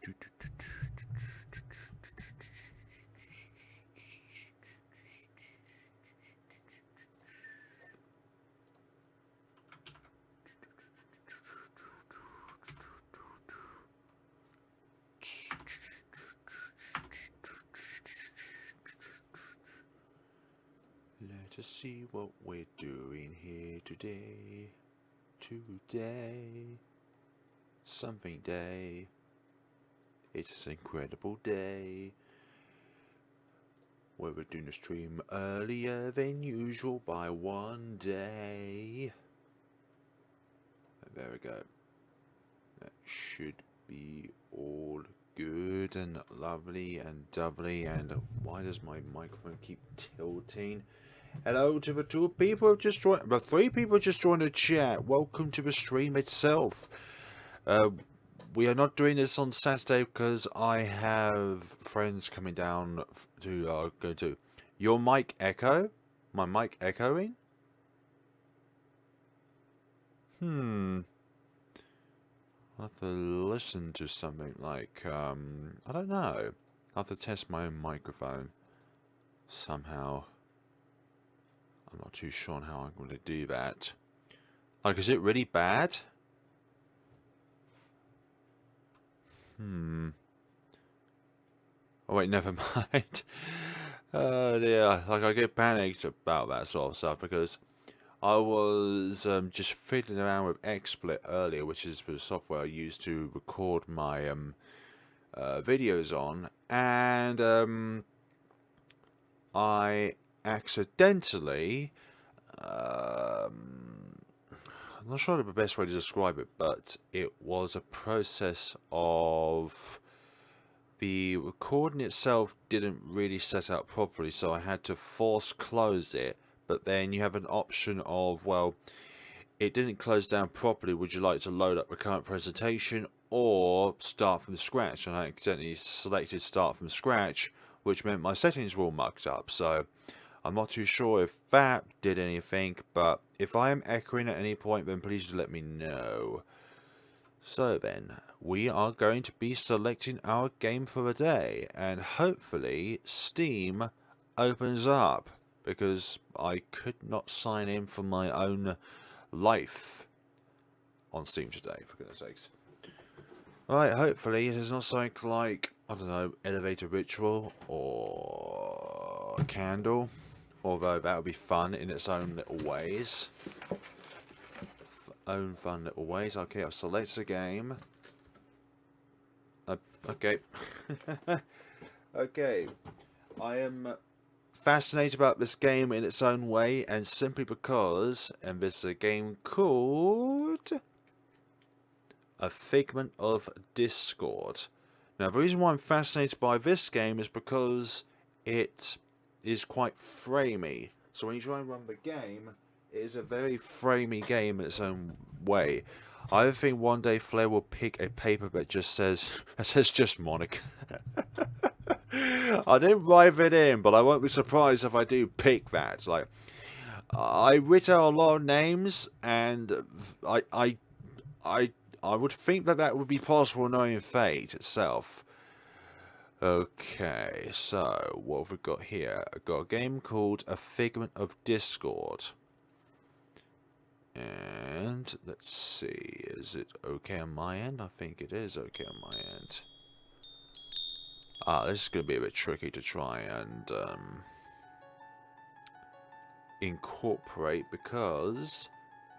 Let us see what we're doing here today. Something day. It's an incredible day. Where we're doing a stream earlier than usual by one day. There we go. That should be all good and lovely and doubly. And why does my microphone keep tilting? Hello to the two people who just joined. The three people just joined the chat. Welcome to the stream itself. We are not doing this on Saturday because I have friends coming down to go to. Your mic echo? My mic echoing? I'll have to listen to something like, I don't know. I'll have to test my own microphone somehow. I'm not too sure on how I'm going to do that. Like, is it really bad? Oh wait, never mind. Yeah, like I get panicked about that sort of stuff because I was just fiddling around with XSplit earlier, which is the software I use to record my videos on, and I accidentally, I'm not sure the best way to describe it, but it was a process of the recording itself didn't really set up properly, so I had to force close it. But then you have an option of, well, it didn't close down properly. Would you like to load up the current presentation or start from scratch? And I accidentally selected start from scratch, which meant my settings were all mucked up. So I'm not too sure if that did anything, but if I am echoing at any point, then please let me know. So then, we are going to be selecting our game for the day, and hopefully Steam opens up, because I could not sign in for my own life on Steam today, for goodness sakes. Right, hopefully it is not something like, I don't know, Elevator Ritual or Candle. Although that would be fun in its own little ways. Fun little ways. Okay, I'll select the game. Okay. Okay. I am fascinated about this game in its own way, and simply because, and this is a game called A Figment of Discord. Now, the reason why I'm fascinated by this game is because it is quite framey. So when you try and run the game, it is a very framey game in its own way. I think one day Flare will pick a paper that just says just Monica. I didn't write it in, but I won't be surprised if I do pick that. Like, I writ out a lot of names, and I would think that would be possible knowing Fate itself. Okay, so what have we got here? I've got a game called A Figment of Discord. And let's see, is it okay on my end? I think it is okay on my end. This is going to be a bit tricky to try and incorporate because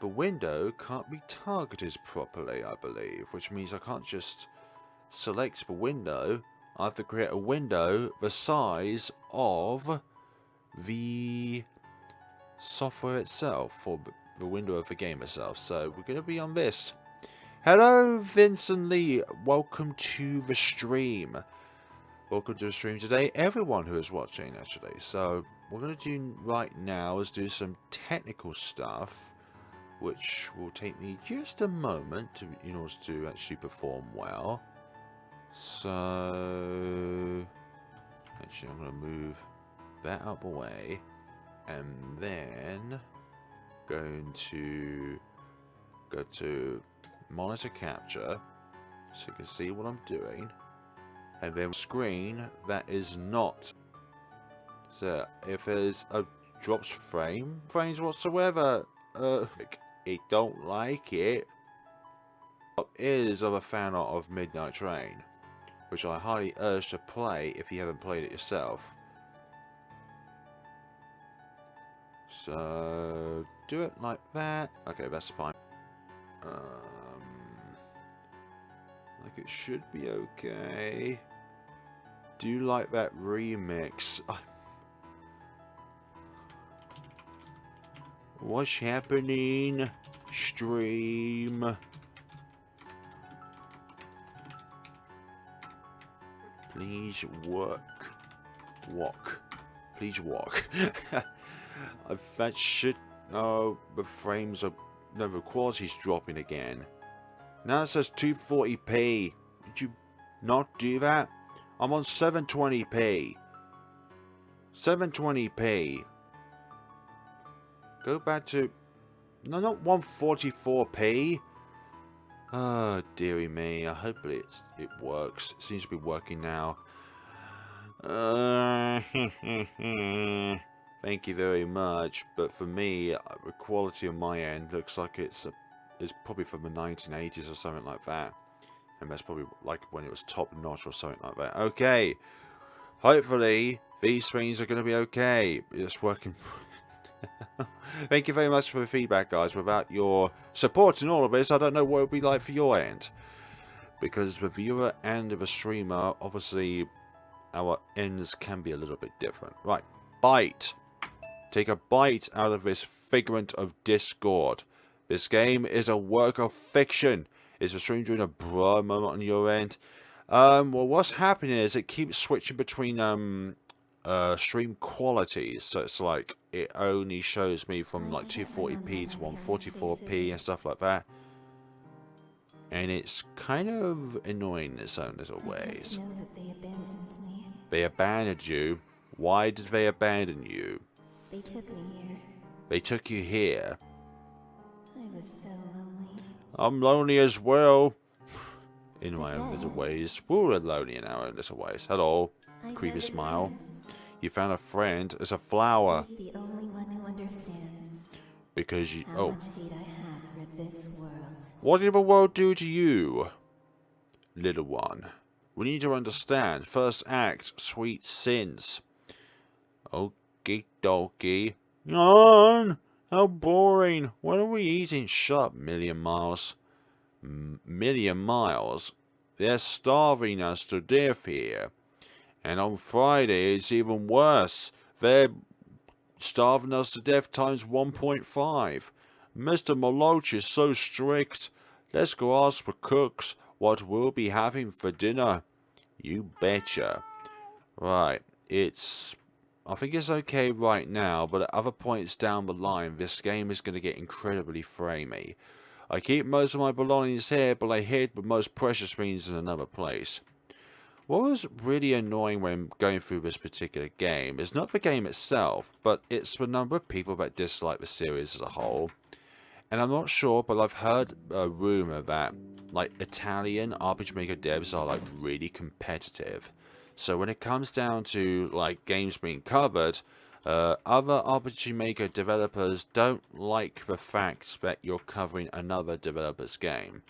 the window can't be targeted properly, I believe, which means I can't just select the window. I have to create a window the size of the software itself, or the window of the game itself. So we're going to be on this. Hello, Vincent Lee. Welcome to the stream. Welcome to the stream today, everyone who is watching, actually. So what we're going to do right now is do some technical stuff, which will take me just a moment in order to actually perform well. So, actually, I'm going to move that out of the way, and then going to go to monitor capture so you can see what I'm doing. and then screen that is not. So if there's a drops frames whatsoever, it don't like it. Is of a fan of Midnight Train, which I highly urge to play if you haven't played it yourself. So do it like that. Okay, that's fine. Like it should be okay. Do you like that remix? What's happening? Stream. Please walk. Please walk. That should. Oh, the frames are. No, the quality's dropping again. Now it says 240p. Did you not do that? I'm on 720p. 720p. Go back to. No, not 144p. Oh, dearie me. I hope it works. It seems to be working now. Thank you very much. But for me, the quality on my end looks like it's probably from the 1980s or something like that. And that's probably like when it was top notch or something like that. Okay. Hopefully, these screens are going to be okay. It's working. Thank you very much for the feedback, guys. Without your support in all of this, I don't know what it would be like for your end. Because the viewer and the streamer, obviously, our ends can be a little bit different. Right, bite. Take a bite out of this figment of discord. This game is a work of fiction. Is the stream doing a blah moment on your end? Well, what's happening is it keeps switching between stream qualities, so it's like it only shows me from like 240p to 144p and stuff like that, and it's kind of annoying in its own little ways. They abandoned you. Why did they abandon you? They took me here. They took you here. I was so lonely. I'm lonely as well. In my own little ways. We're lonely in our own little ways. Hello. Creepy smile. You found a friend. It's a flower. He's the only one who understands. Because you. How much hate I have for this world. What did the world do to you, little one? We need to understand. First act, sweet sins. Okie dokie. Yawn! How boring. What are we eating? Shut up, million miles. Million miles? They're starving us to death here. And on Friday, it's even worse. They're starving us to death times 1.5. Mr. Maloch is so strict. Let's go ask the cooks what we'll be having for dinner. You betcha. Right, I think it's okay right now, but at other points down the line, this game is going to get incredibly framey. I keep most of my belongings here, but I hid the most precious things in another place. What was really annoying when going through this particular game is not the game itself, but it's the number of people that dislike the series as a whole. And I'm not sure, but I've heard a rumor that like Italian RPG Maker devs are like really competitive. So when it comes down to like games being covered, other RPG Maker developers don't like the fact that you're covering another developer's game.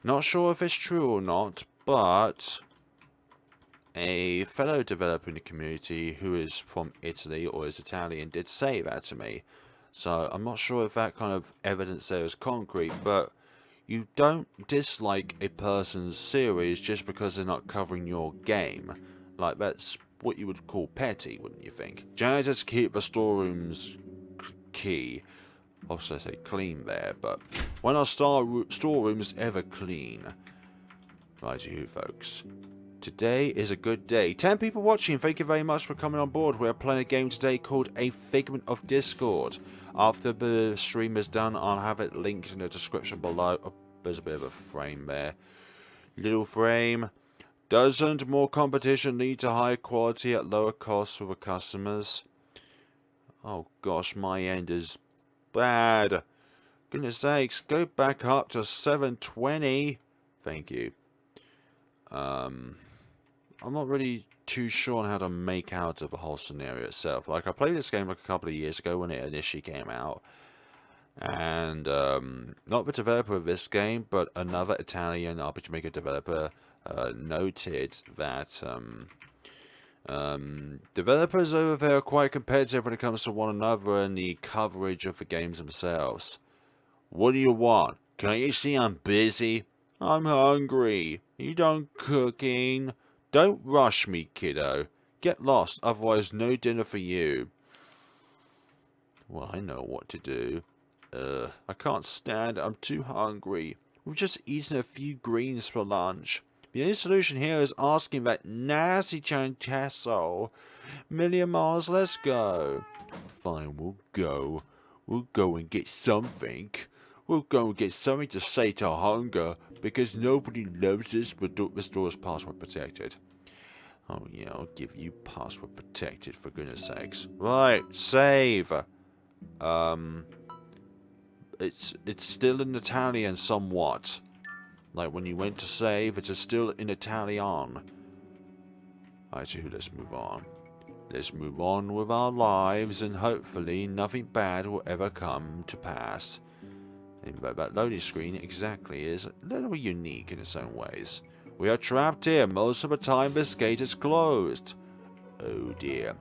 Not sure if it's true or not, but a fellow developer in the community who is from Italy or is Italian did say that to me. So I'm not sure if that kind of evidence there is concrete, but you don't dislike a person's series just because they're not covering your game. Like, that's what you would call petty, wouldn't you think? Janitors keep the storerooms key. Also, I say clean there, but when are storerooms ever clean? Right to you, folks. Today is a good day. 10 people watching. Thank you very much for coming on board. We're playing a game today called A Figment of Discord. After the stream is done, I'll have it linked in the description below. Oh, there's a bit of a frame there. Little frame. Doesn't more competition lead to higher quality at lower costs for the customers? Oh gosh, my end is bad. Goodness sakes, go back up to 720. Thank you. I'm not really too sure on how to make out of the whole scenario itself. Like, I played this game like a couple of years ago when it initially came out. And not the developer of this game, but another Italian RPG Maker developer noted that developers over there are quite competitive when it comes to one another and the coverage of the games themselves. What do you want? Can't you see I'm busy? I'm hungry. You done cooking? Don't rush me, kiddo. Get lost, otherwise no dinner for you. Well, I know what to do. I can't stand it. I'm too hungry. We've just eaten a few greens for lunch. The only solution here is asking that nasty Chantasso. Million miles, let's go. Fine, we'll go. We'll go and get something. We'll go and get something to sate our hunger, because nobody loves us, but this door is password protected. Oh yeah, I'll give you password protected, for goodness sakes. Right, save. It's still in Italian somewhat. Like when you went to save, it's still in Italian. Alright, so let's move on. Let's move on with our lives, and hopefully nothing bad will ever come to pass. And that loading screen exactly is a little unique in its own ways. We are trapped here. Most of the time this gate is closed. Oh dear.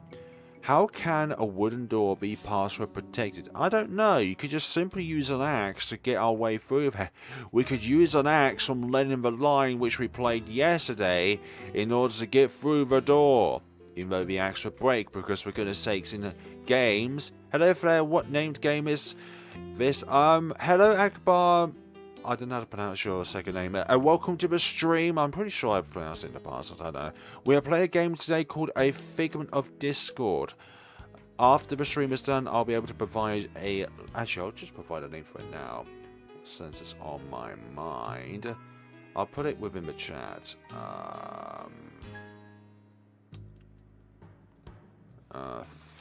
How can a wooden door be password protected? I don't know. You could just simply use an axe to get our way through there. We could use an axe from Lenin the Line, which we played yesterday, in order to get through the door. Even though the axe would break, because for goodness sakes, in the games. Hello, Flare. What named game is this? Hello, Akbar. I don't know how to pronounce your second name. Welcome to the stream. I'm pretty sure I've pronounced it in the past. I don't know. We are playing a game today called A Figment of Discord. After the stream is done, I'll be able to provide a... Actually, I'll just provide a name for it now, since it's on my mind. I'll put it within the chat.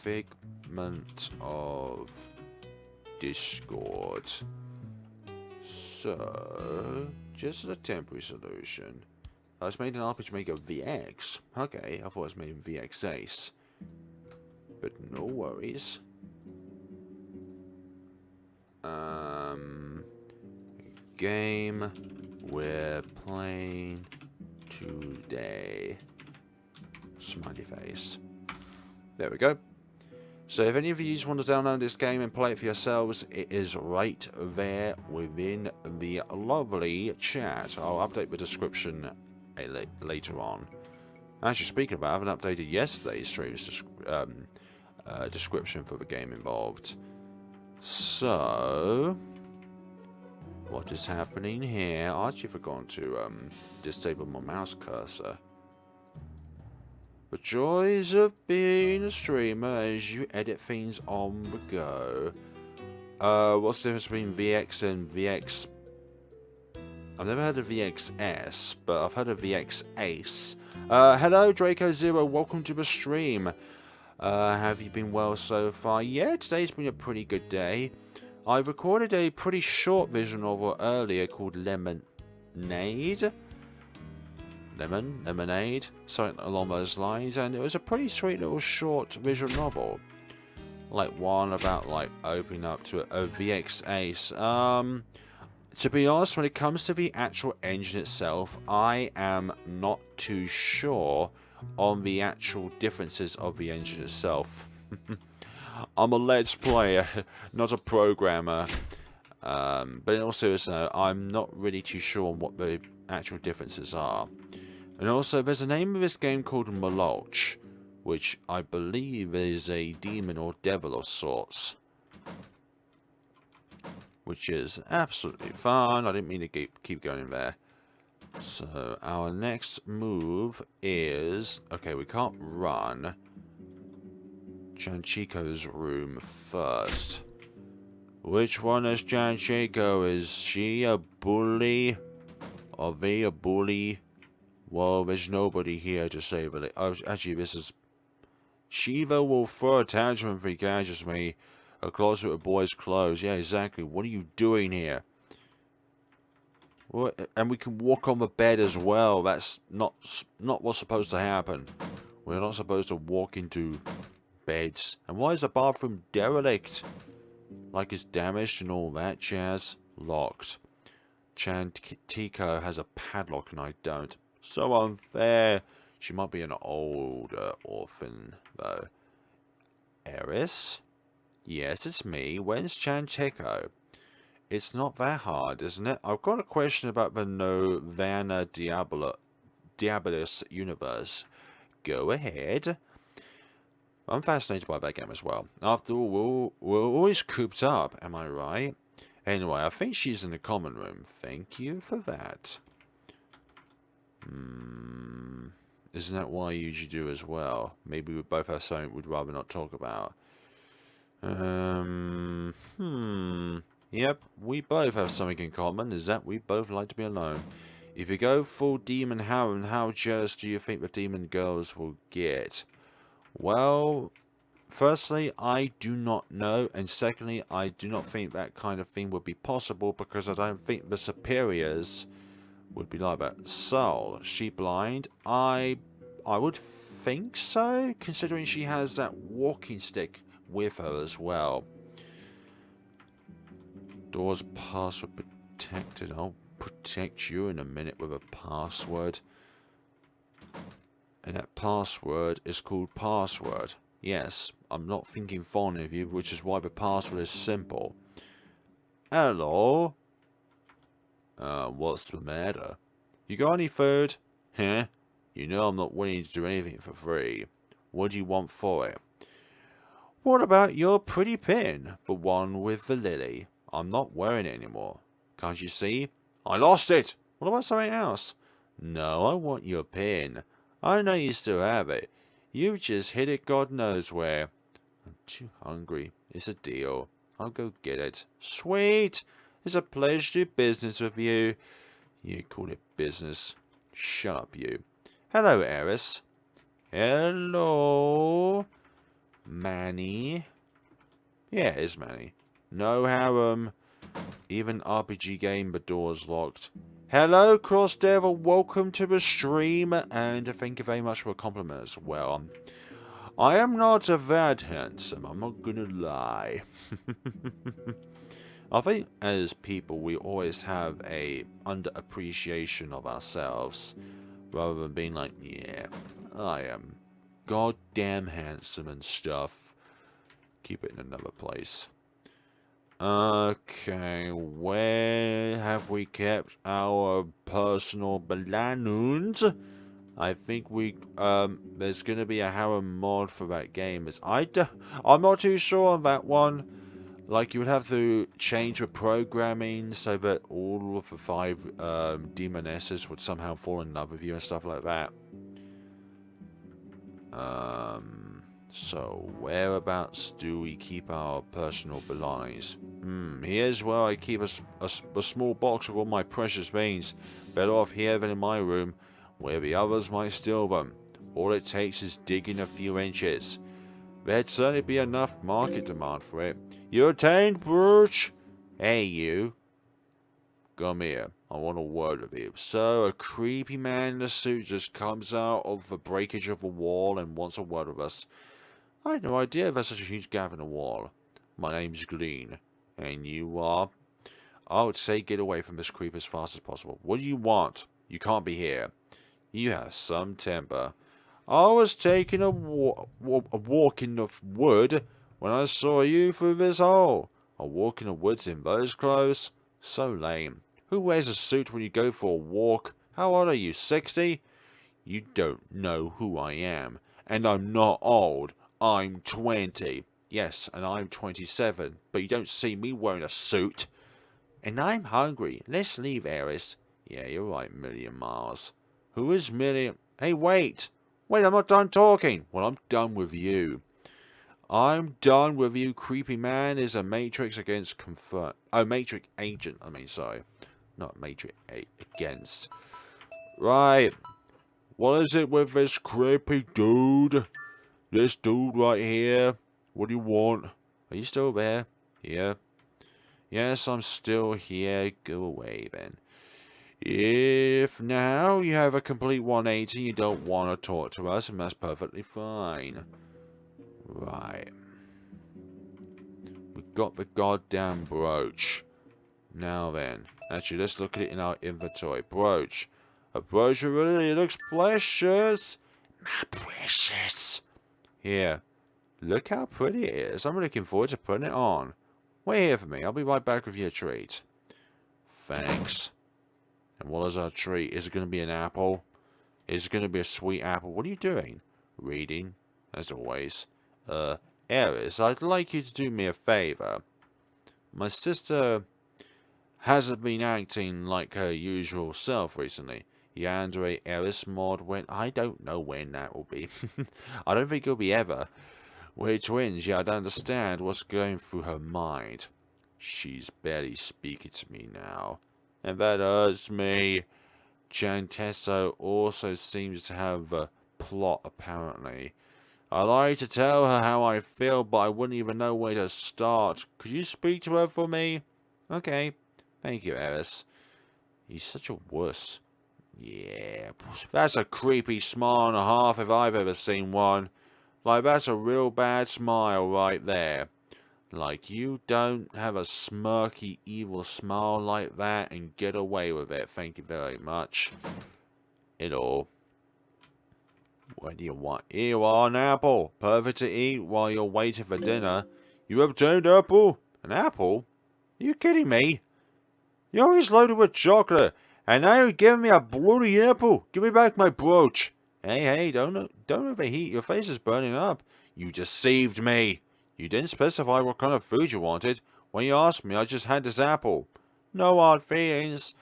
Figment of Discord. So, just as a temporary solution, I was made an RPG Maker VX. Okay, I thought I was made in VX Ace. But no worries. Game we're playing today. Smiley face. There we go. So if any of you want to download this game and play it for yourselves, it is right there within the lovely chat. I'll update the description later on. Actually, speaking of that, I haven't updated yesterday's stream's description for the game involved. So, what is happening here? I actually forgot to disable my mouse cursor. The joys of being a streamer as you edit things on the go. What's the difference between VX and VX? I've never heard of VXS, but I've heard of VX Ace. Hello, Draco Zero. Welcome to the stream. Have you been well so far? Yeah, today's been a pretty good day. I recorded a pretty short visual novel earlier called Lemonade, something along those lines, and it was a pretty sweet little short visual novel. Like one about like opening up to a VX Ace. To be honest, when it comes to the actual engine itself, I am not too sure on the actual differences of the engine itself. I'm a Let's Player, not a programmer. But in all seriousness, I'm not really too sure on what the actual differences are. And also, there's a name of this game called Malolch, which I believe is a demon or devil of sorts. Which is absolutely fun. I didn't mean to keep going there. So, our next move is... Okay, we can't run. Janchiko's room first. Which one is Janchiko? Is she a bully? Are they a bully? Well, there's nobody here to save it. Oh, actually, this is... Shiva will throw a tantrum if he catches me. A closet with boys' clothes. Yeah, exactly. What are you doing here? And we can walk on the bed as well. That's not what's supposed to happen. We're not supposed to walk into beds. And why is the bathroom derelict? Like it's damaged and all that jazz. Locked. Tico has a padlock and I don't. So unfair. She might be an older orphan, though. Eris? Yes, it's me. When's Tico? It's not that hard, isn't it? I've got a question about the Novana Diabolus universe. Go ahead. I'm fascinated by that game as well. After all, we're always cooped up, am I right? Anyway, I think she's in the common room. Thank you for that. Isn't that what I usually do as well? Maybe we both have something we'd rather not talk about. Yep, we both have something in common, is that we both like to be alone. If you go full demon harem, how jealous do you think the demon girls will get? Well, firstly, I do not know, and secondly, I do not think that kind of thing would be possible because I don't think the superiors would be like that. Soul, she blind? I would think so, considering she has that walking stick with her as well. Doors password protected. I'll protect you in a minute with a password. And that password is called password. Yes, I'm not thinking fond of you, which is why the password is simple. Hello? What's the matter? You got any food? Huh? You know I'm not willing to do anything for free. What do you want for it? What about your pretty pin? The one with the lily. I'm not wearing it anymore. Can't you see? I lost it! What about something else? No, I want your pin. I know you still have it. You've just hid it God knows where. I'm too hungry. It's a deal. I'll go get it. Sweet! It's a pleasure to do business with you. You call it business. Shut up, you. Hello, Eris. Hello, Manny. Yeah, it is Manny. No harem. Even RPG game, the door's locked. Hello, Cross Devil. Welcome to the stream, and thank you very much for a compliment as well. I am not that handsome. I'm not gonna lie. I think as people, we always have a underappreciation of ourselves, rather than being like, yeah, I am goddamn handsome and stuff. Keep it in another place. Okay, where have we kept our personal belongings? I think there's gonna be a harem mod for that game. I'm not too sure on that one. Like, you would have to change the programming so that all of the 5 demonesses would somehow fall in love with you and stuff like that. So, whereabouts do we keep our personal belongings? Here's where I keep a small box of all my precious beans. Better off here than in my room, where the others might steal them. All it takes is digging a few inches. There'd certainly be enough market demand for it. You attained, brooch? Hey, you. Come here. I want a word with you. So, a creepy man in a suit just comes out of the breakage of a wall and wants a word with us. I had no idea there's such a huge gap in the wall. My name's Glean. And you are? I would say get away from this creep as fast as possible. What do you want? You can't be here. You have some temper. I was taking a walk in the wood when I saw you through this hole. A walk in the woods in those clothes? So lame. Who wears a suit when you go for a walk? How old are you, 60? You don't know who I am. And I'm not old. I'm 20. Yes, and I'm 27. But you don't see me wearing a suit. And I'm hungry. Let's leave, Eris. Yeah, you're right, Million Miles. Who is Million? Hey, wait! Wait, I'm not done talking. Well, I'm done with you. I'm done with you, creepy man. Is a Matrix against confirm. Oh, Matrix agent. I mean, sorry. Not Matrix against. Right. What is it with this creepy dude? This dude right here. What do you want? Are you still there? Yeah. Yes, I'm still here. Go away, then. If now you have a complete 180 and you don't want to talk to us, and that's perfectly fine. Right. We got the goddamn brooch. Now then. Actually, let's look at it in our inventory. Brooch. A brooch really looks precious. My precious. Here. Look how pretty it is. I'm looking forward to putting it on. Wait here for me. I'll be right back with your treat. Thanks. And what is our treat? Is it going to be an apple? Is it going to be a sweet apple? What are you doing? Reading, as always. Eris, I'd like you to do me a favor. My sister hasn't been acting like her usual self recently. Yandere Eris mod when I don't know when that will be. I don't think it'll be ever. We're twins, yet I don't understand what's going through her mind. She's barely speaking to me now. And that hurts me. Chantesso also seems to have a plot, apparently. I like to tell her how I feel, but I wouldn't even know where to start. Could you speak to her for me? Okay. Thank you, Eris. He's such a wuss. Yeah, that's a creepy smile and a half if I've ever seen one. Like, that's a real bad smile right there. Like, you don't have a smirky, evil smile like that and get away with it. Thank you very much. Hello. What do you want? Here you are, an apple. Perfect to eat while you're waiting for dinner. You obtained apple? An apple? Are you kidding me? You're always loaded with chocolate. And now you're giving me a bloody apple. Give me back my brooch. Hey, don't overheat. Your face is burning up. You deceived me. You didn't specify what kind of food you wanted. When you asked me, I just had this apple. No hard feelings.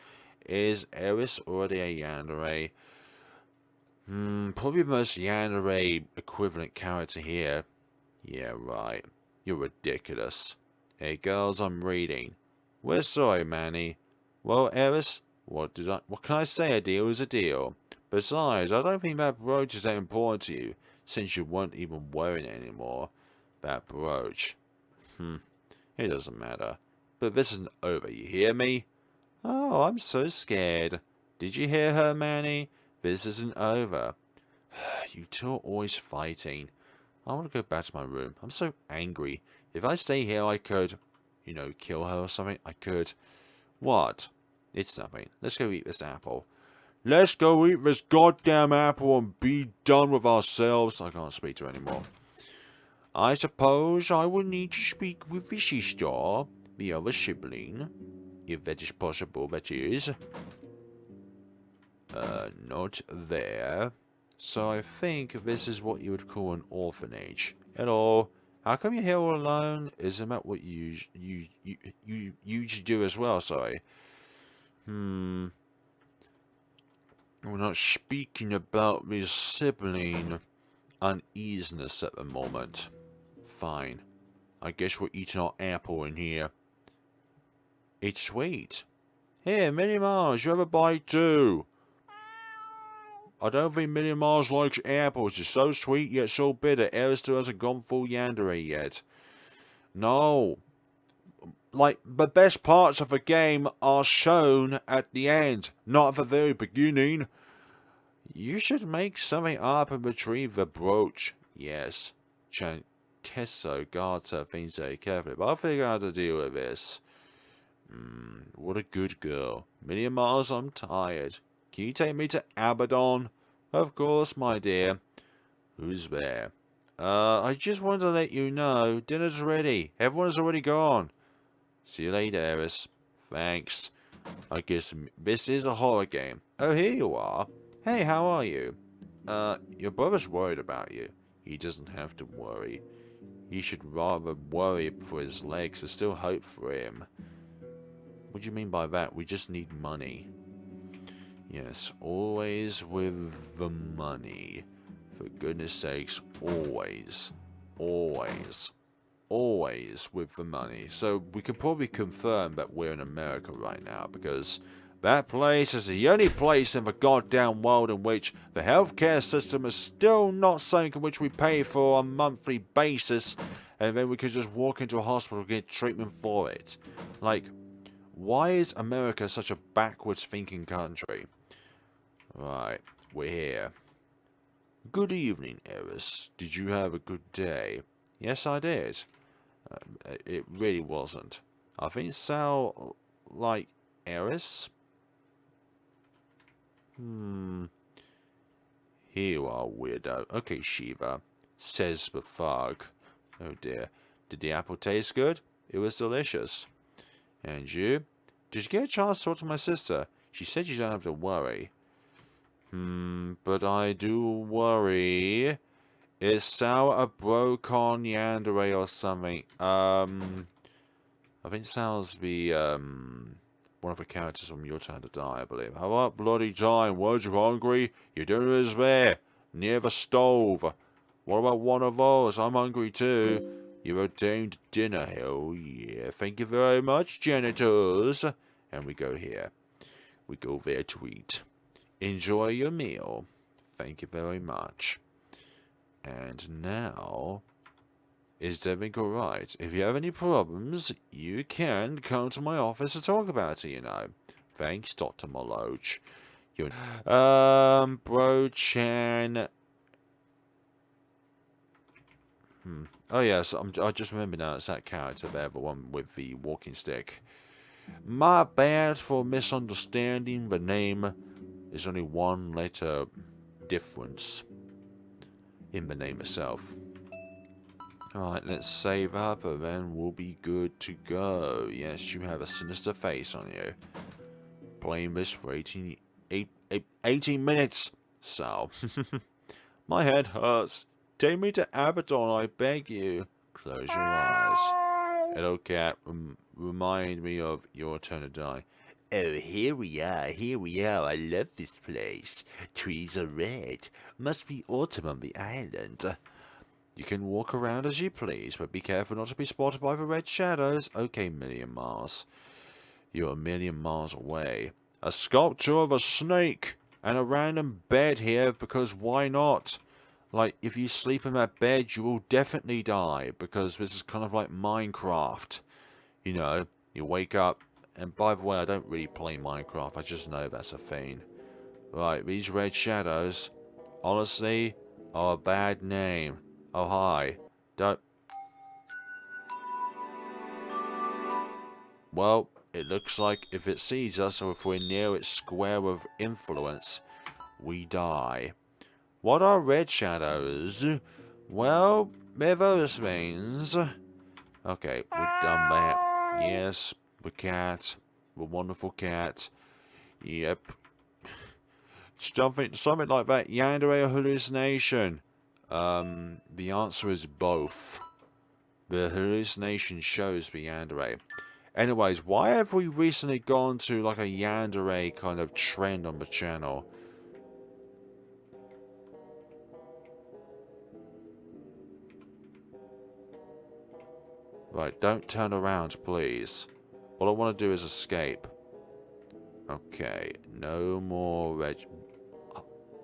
Is Eris already a yandere? Probably the most yandere equivalent character here. Yeah, right. You're ridiculous. Hey, girls, I'm reading. We're sorry, Manny. Well, Eris, what can I say? A deal is a deal. Besides, I don't think that brooch is that important to you, since you weren't even wearing it anymore. That brooch. It doesn't matter. But this isn't over, you hear me? Oh, I'm so scared. Did you hear her, Manny? This isn't over. You two are always fighting. I want to go back to my room. I'm so angry. If I stay here, I could, kill her or something. I could. What? It's nothing. Let's go eat this apple. Let's go eat this goddamn apple and be done with ourselves. I can't speak to her anymore. I suppose I would need to speak with the sister, the other sibling, if that is possible, that is. Not there. So I think this is what you would call an orphanage. Hello. How come you're here all alone? Isn't that what you usually do as well, sorry? We're not speaking about this sibling uneasiness at the moment. Fine. I guess we're eating our apple in here. It's sweet. Here, Minnie Mars, you have a bite too. I don't think Minnie Mars likes apples. It's so sweet yet so bitter. Eris still hasn't gone full yandere yet. No. Like, the best parts of the game are shown at the end, not at the very beginning. You should make something up and retrieve the brooch. Yes. Chantesso guards her things very carefully, but I'll figure out how to deal with this. What a good girl. Minnie Mars, I'm tired. Can you take me to Abaddon? Of course, my dear. Who's there? I just wanted to let you know, dinner's ready. Everyone's already gone. See you later, Eris. Thanks. I guess this is a horror game. Oh, here you are. Hey, how are you? Your brother's worried about you. He doesn't have to worry. He should rather worry for his legs. There's still hope for him. What do you mean by that? We just need money. Yes, always with the money. For goodness sakes, always. Always. Always with the money. So we can probably confirm that we're in America right now, because that place is the only place in the goddamn world in which the healthcare system is still not something in which we pay for on a monthly basis, and then we can just walk into a hospital and get treatment for it. Like, Why is America such a backwards thinking country? Right, we're here. Good evening, Eris. Did you have a good day? Yes, I did. It really wasn't. I think it sound like Eris? Here you are, weirdo. Okay, Shiva. Says the thug. Oh dear. Did the apple taste good? It was delicious. And you? Did you get a chance to talk to my sister? She said you don't have to worry. But I do worry. Is Sal a Brocon Yandere or something? I think Sal's the, one of the characters from Your Time to Die, I believe. How about bloody time? Weren't you hungry? Your dinner is there, near the stove. What about one of those? I'm hungry too. You ordained dinner, hell yeah. Thank you very much, janitors. And we go here. We go there to eat. Enjoy your meal. Thank you very much. And now, is everything alright? If you have any problems, you can come to my office to talk about it, you know. Thanks, Dr. Maloch. Bro-chan. Oh yes, I just remember now it's that character there, the one with the walking stick. My bad for misunderstanding. The name is only one letter difference in the name itself. Alright, let's save up and then we'll be good to go. Yes, you have a sinister face on you. Playing this for 18 minutes. So, my head hurts. Take me to Abaddon, I beg you. Close your eyes. Hello, cat. Remind me of Your Turn to Die. Oh, here we are, I love this place. Trees are red. Must be autumn on the island. You can walk around as you please, but be careful not to be spotted by the red shadows. Okay, million miles. You're a million miles away. A sculpture of a snake and a random bed here, because why not? Like, if you sleep in that bed, you will definitely die, because this is kind of like Minecraft. You know, you wake up, and by the way, I don't really play Minecraft, I just know that's a thing. Right, these red shadows, honestly, are a bad name. Oh, hi. Don't... Well, it looks like if it sees us, or if we're near its square of influence, we die. What are red shadows? Well, they're those things. Okay, we've done that. Yes, the cat. The wonderful cat. Yep. Something like that. Yandere hallucination. The answer is both. The hallucination shows the yandere. Anyways, why have we recently gone to like a yandere kind of trend on the channel? Right, don't turn around, please. All I want to do is escape. Okay, no more red...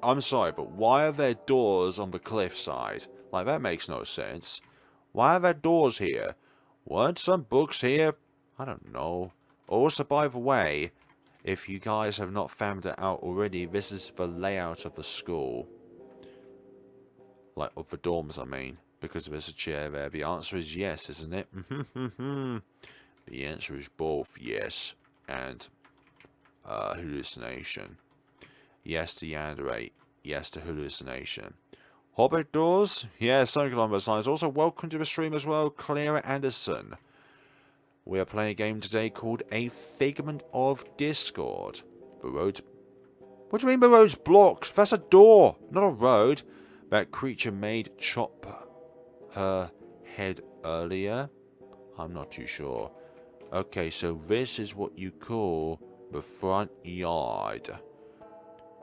I'm sorry, but why are there doors on the cliffside? Like, that makes no sense. Why are there doors here? Weren't some books here? I don't know. Also, by the way, if you guys have not found it out already, this is the layout of the school. Like, of the dorms, I mean. Because there's a chair there. The answer is yes, isn't it? The answer is both yes and hallucination. Yes to yandere. Yes to hallucination. Hobbit doors? Yes, something along those lines. Also, welcome to the stream as well, Clara Anderson. We are playing a game today called A Figment of Discord. The road's... What do you mean the road's blocked? That's a door, not a road. That creature made chop her head earlier? I'm not too sure. Okay, so this is what you call the front yard.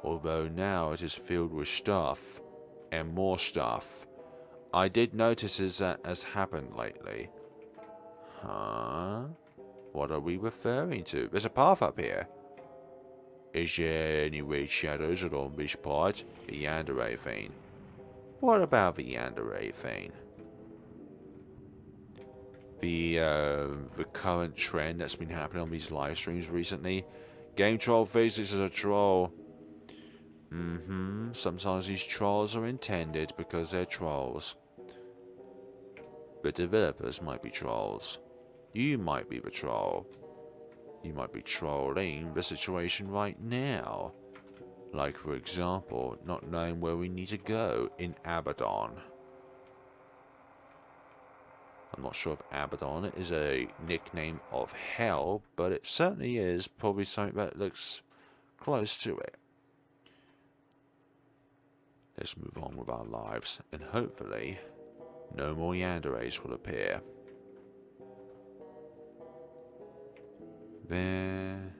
Although now it is filled with stuff. And more stuff. I did notice that has happened lately. Huh? What are we referring to? There's a path up here. Is there any red shadows along this part? The yandere thing. What about the yandere thing? the current trend that's been happening on these live streams recently. Game troll physics is a troll. Sometimes these trolls are intended because they're trolls. But developers might be trolls. You might be the troll. You might be trolling the situation right now. Like, for example, not knowing where we need to go in Abaddon. I'm not sure if Abaddon is a nickname of hell, but it certainly is probably something that looks close to it. Let's move on with our lives, and hopefully, no more yanderes will appear. There.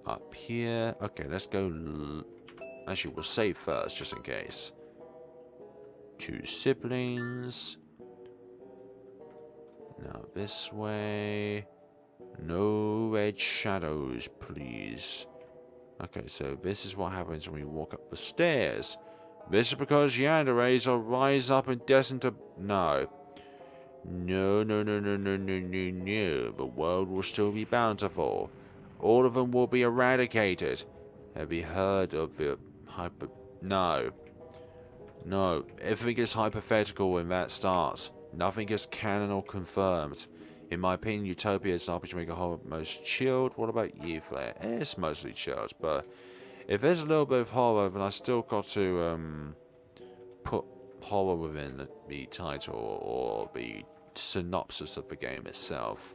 Up here. Okay, let's go. Actually, we'll save first, just in case. 2 siblings. Now this way. No red shadows, please. Okay, so this is what happens when we walk up the stairs. This is because yanderes will rise up and descend to... No. No. The world will still be bountiful. All of them will be eradicated. Have you heard of the No. No. Everything is hypothetical when that starts. Nothing is canon or confirmed. In my opinion, Utopia is an RPG maker horror most chilled. What about you, Flare? It's mostly chilled, but if there's a little bit of horror, then I still got to put horror within the title or the synopsis of the game itself.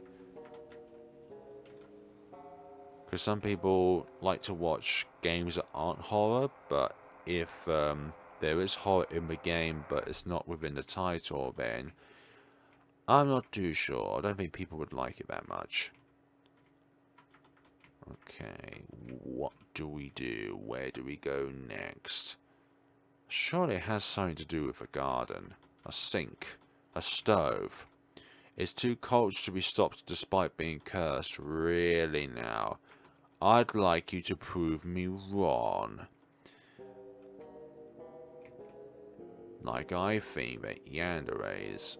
Because some people like to watch games that aren't horror, but if there is horror in the game, but it's not within the title, then I'm not too sure. I don't think people would like it that much. Okay, what do we do? Where do we go next? Surely it has something to do with a garden, a sink, a stove. It's too cold to be stopped despite being cursed. Really now? I'd like you to prove me wrong. Like I think that yanderes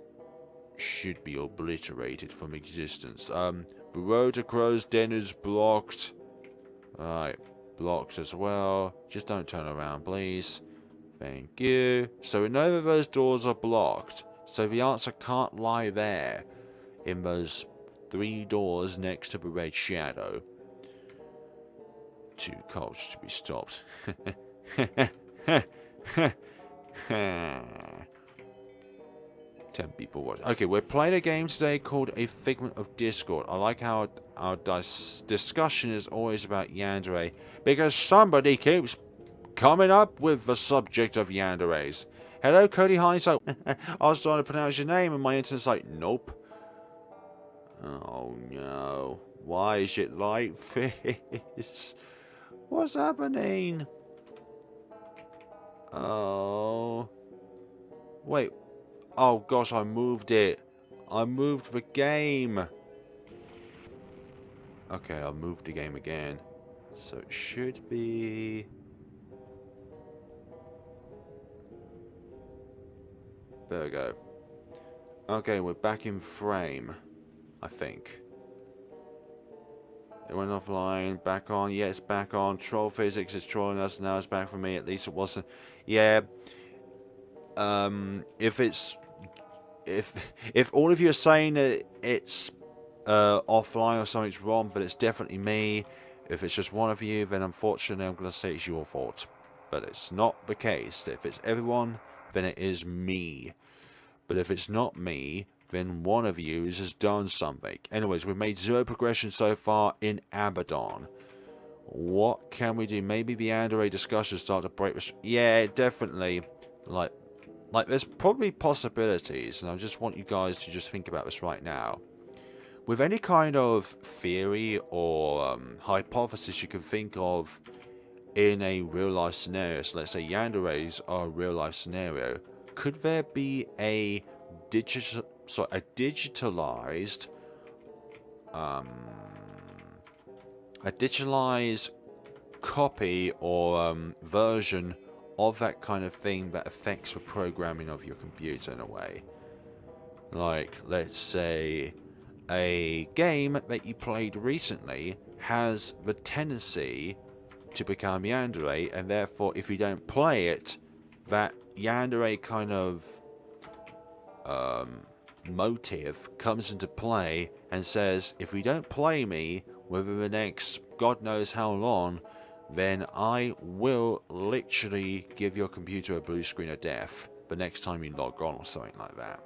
should be obliterated from existence. The road to Crow's Den is blocked. Right, blocked as well. Just don't turn around, please. Thank you. So we know that those doors are blocked. So the answer can't lie there. In those 3 doors next to the red shadow. Too cold to be stopped. 10 people watch. Okay, we're playing a game today called A Figment of Discord. I like how our discussion is always about yandere, because somebody keeps coming up with the subject of yanderes. Hello, Cody Hindsight. I was trying to pronounce your name and my internet's like, nope. Oh no. Why is it like this? What's happening? Oh. Wait. Oh gosh, I moved it. I moved the game. Okay, I moved the game again. So it should be... There we go. Okay, we're back in frame. I think. It went offline, back on. Yeah, it's back on. Troll physics is trolling us. Now it's back for me. At least it wasn't. Yeah. If all of you are saying that it's offline or something's wrong, then it's definitely me. If it's just one of you, then unfortunately I'm going to say it's your fault. But it's not the case. If it's everyone, then it is me. But if it's not me, then one of you has done something. Anyways, we've made 0 progression so far in Abaddon. What can we do? Maybe the yandere discussion start to break. Yeah, definitely. Like there's probably possibilities, and I just want you guys to just think about this right now. With any kind of theory or hypothesis you can think of in a real-life scenario, so let's say yanderes are a real-life scenario, could there be a digitalized copy or version of that kind of thing that affects the programming of your computer in a way? Like, let's say a game that you played recently has the tendency to become yandere, and therefore if you don't play it, that yandere kind of motive comes into play and says, if you don't play me within the next God knows how long, then I will literally give your computer a blue screen of death the next time you log on or something like that.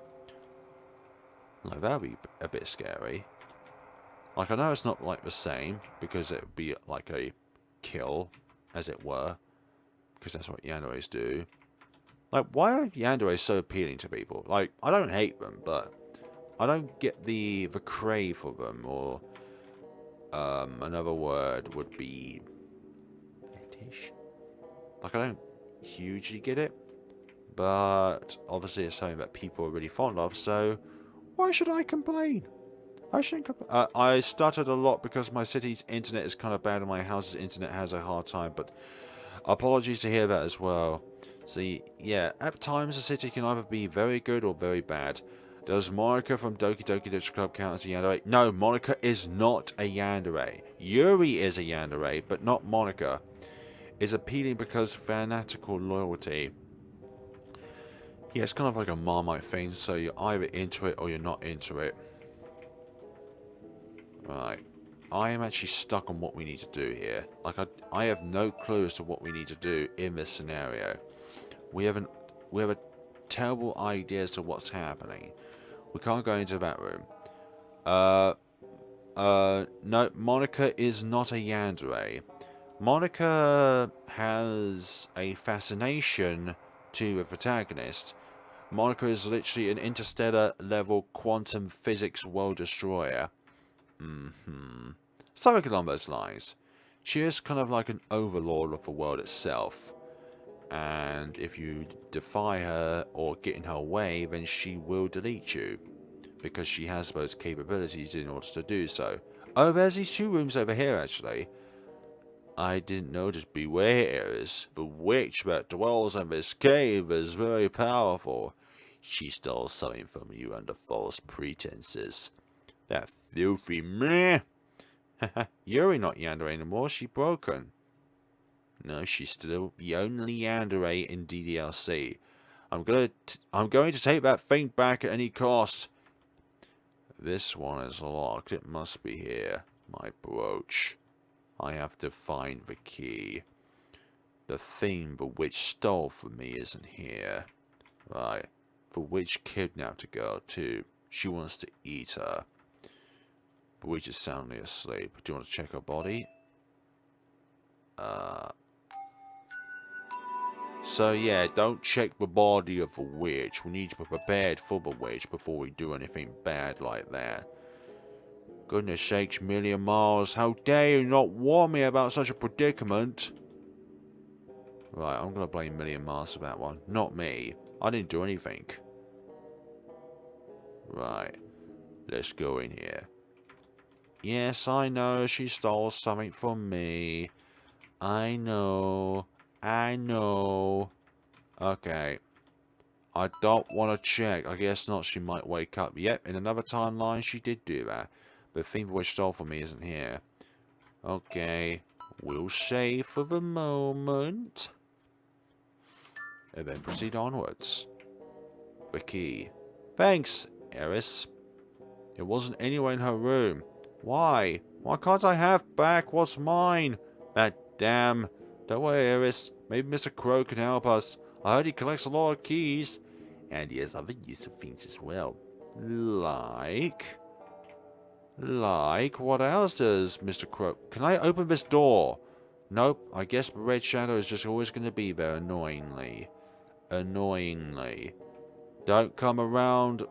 Like, that would be a bit scary. Like, I know it's not like the same, because it would be like a kill, as it were, because that's what yanderes do. Like, why are yanderes so appealing to people? Like, I don't hate them, but I don't get the crave for them, or another word would be fetish. Like, I don't hugely get it, but obviously it's something that people are really fond of, so why should I complain? I shouldn't complain. I stuttered a lot because my city's internet is kind of bad and my house's internet has a hard time, but apologies to hear that as well. See, yeah, at times the city can either be very good or very bad. Does Monica from Doki Doki Literature Club count as a yandere? No, Monica is not a yandere. Yuri is a yandere, but not Monica. Is appealing because fanatical loyalty. Yeah, it's kind of like a Marmite thing, so you're either into it or you're not into it. Right. I am actually stuck on what we need to do here. Like, I have no clue as to what we need to do in this scenario. We have a terrible idea as to what's happening. We can't go into that room. No, Monica is not a yandere. Monica has a fascination to the protagonist. Monica is literally an interstellar level quantum physics world destroyer. Something along those lines. She is kind of like an overlord of the world itself. And if you defy her or get in her way, then she will delete you. Because she has those capabilities in order to do so. Oh, there's these two rooms over here, actually. I didn't notice. Beware, Eris. The witch that dwells in this cave is very powerful. She stole something from you under false pretenses. That filthy meh. Yuri not yandere anymore. She broken. No, she's still the only yandere in DDLC. I'm going to take that thing back at any cost. This one is locked. It must be here. My brooch. I have to find the key. The thing the witch stole from me isn't here. Right. The witch kidnapped a girl too. She wants to eat her. The witch is soundly asleep. Do you want to check her body? So yeah, don't check the body of the witch. We need to be prepared for the witch before we do anything bad like that. Goodness sakes, Million Miles, how dare you not warn me about such a predicament? Right, I'm gonna blame Million Miles for that one. Not me. I didn't do anything. Right. Let's go in here. Yes, I know she stole something from me. I know. I know. Okay. I don't want to check. I guess not. She might wake up. Yep, in another timeline, she did do that. The thing which stole from me isn't here. Okay. We'll save for the moment. And then proceed onwards. The key. Thanks, Eris. It wasn't anywhere in her room. Why? Why can't I have back what's mine? That damn. Don't worry, Eris. Maybe Mr. Crow can help us. I heard he collects a lot of keys. And he has other useful things as well. Like, what else does Mr. Crow... Can I open this door? Nope. I guess the red shadow is just always going to be there, annoyingly. Annoyingly. Don't come around,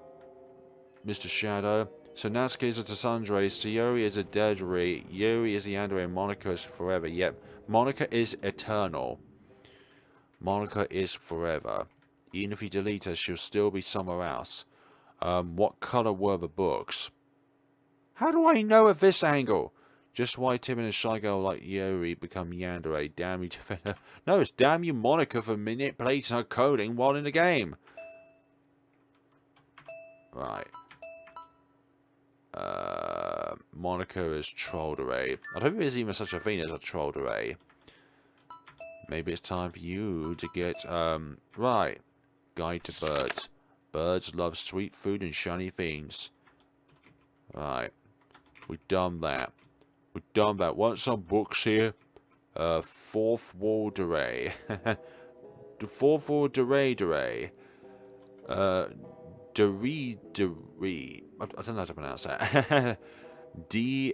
Mr. Shadow. So Natsuki is a Tsundere, Sayori is a Dedri, Yuri is a yandere, and Monica is forever. Yep. Monica is eternal. Monica is forever. Even if you delete her, she'll still be somewhere else. What color were the books? How do I know at this angle? Just why timid and shy girl like Yuri become yandere. Damn you, defender. No, it's damn you, Monica, for manipulating her coding while in the game. Right. Monica is Trolderay. I don't think there's even such a thing as a Trolderay. Maybe it's time for you to get, right. Guide to birds. Birds love sweet food and shiny things. Right. We've done that. We've done that. Want some books here? Fourth Wall Duray. The Fourth Wall Duray. Dee. I don't know how to pronounce that. Dee.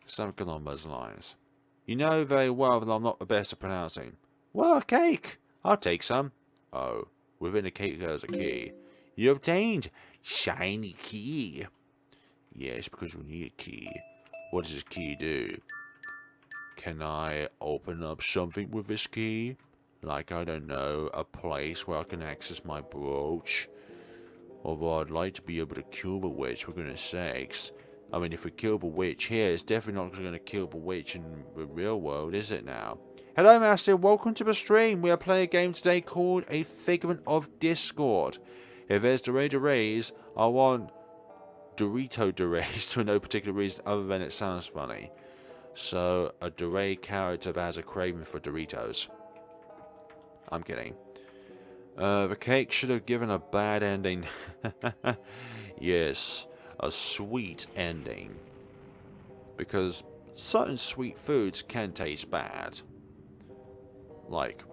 Something along those lines. You know very well that I'm not the best at pronouncing. Well, a cake. I'll take some. Oh, within the cake there's a key. You obtained shiny key. Yes, because we need a key. What does this key do? Can I open up something with this key? Like, I don't know, a place where I can access my brooch? Although I'd like to be able to kill the witch, for goodness sakes. I mean, if we kill the witch here, it's definitely not going to kill the witch in the real world, is it now? Hello, Master. Welcome to the stream. We are playing a game today called A Figment of Discord. If there's Durays, I want Durays for no particular reason other than it sounds funny. So, a Duray character that has a craving for Doritos. I'm kidding. The cake should have given a bad ending. Yes, a sweet ending. Because certain sweet foods can taste bad. Like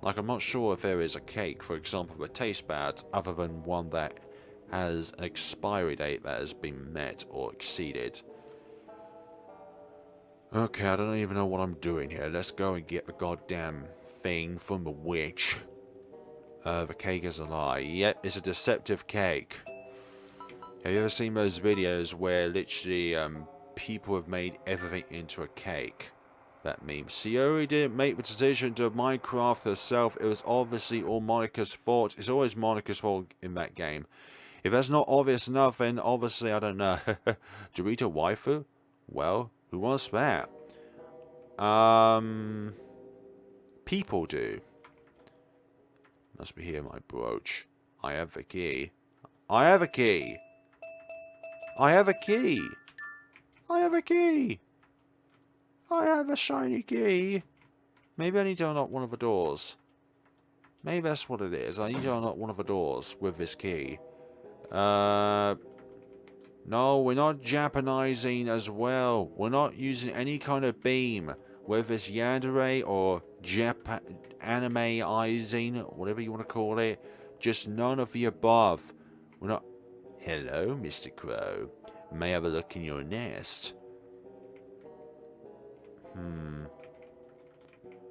I'm not sure if there is a cake, for example, that tastes bad, other than one that has an expiry date that has been met or exceeded. Okay, I don't even know what I'm doing here. Let's go and get the goddamn thing from the witch. The cake is a lie. Yep, it's a deceptive cake. Have you ever seen those videos where literally people have made everything into a cake? That meme. Sayori didn't make the decision to Minecraft herself. It was obviously all Monica's fault. It's always Monica's fault in that game. If that's not obvious enough, then obviously, I don't know. Dorito waifu? Well, who wants that? People do. Must be here, my brooch. I have the key. I have a key. I have a key. I have a key. I have a shiny key. Maybe I need to unlock one of the doors. Maybe that's what it is. I need to unlock one of the doors with this key. No, we're not Japanizing as well. We're not using any kind of beam. Whether it's yandere or animeizing, whatever you want to call it. Just none of the above. We're not... Hello, Mr. Crow. May I have a look in your nest?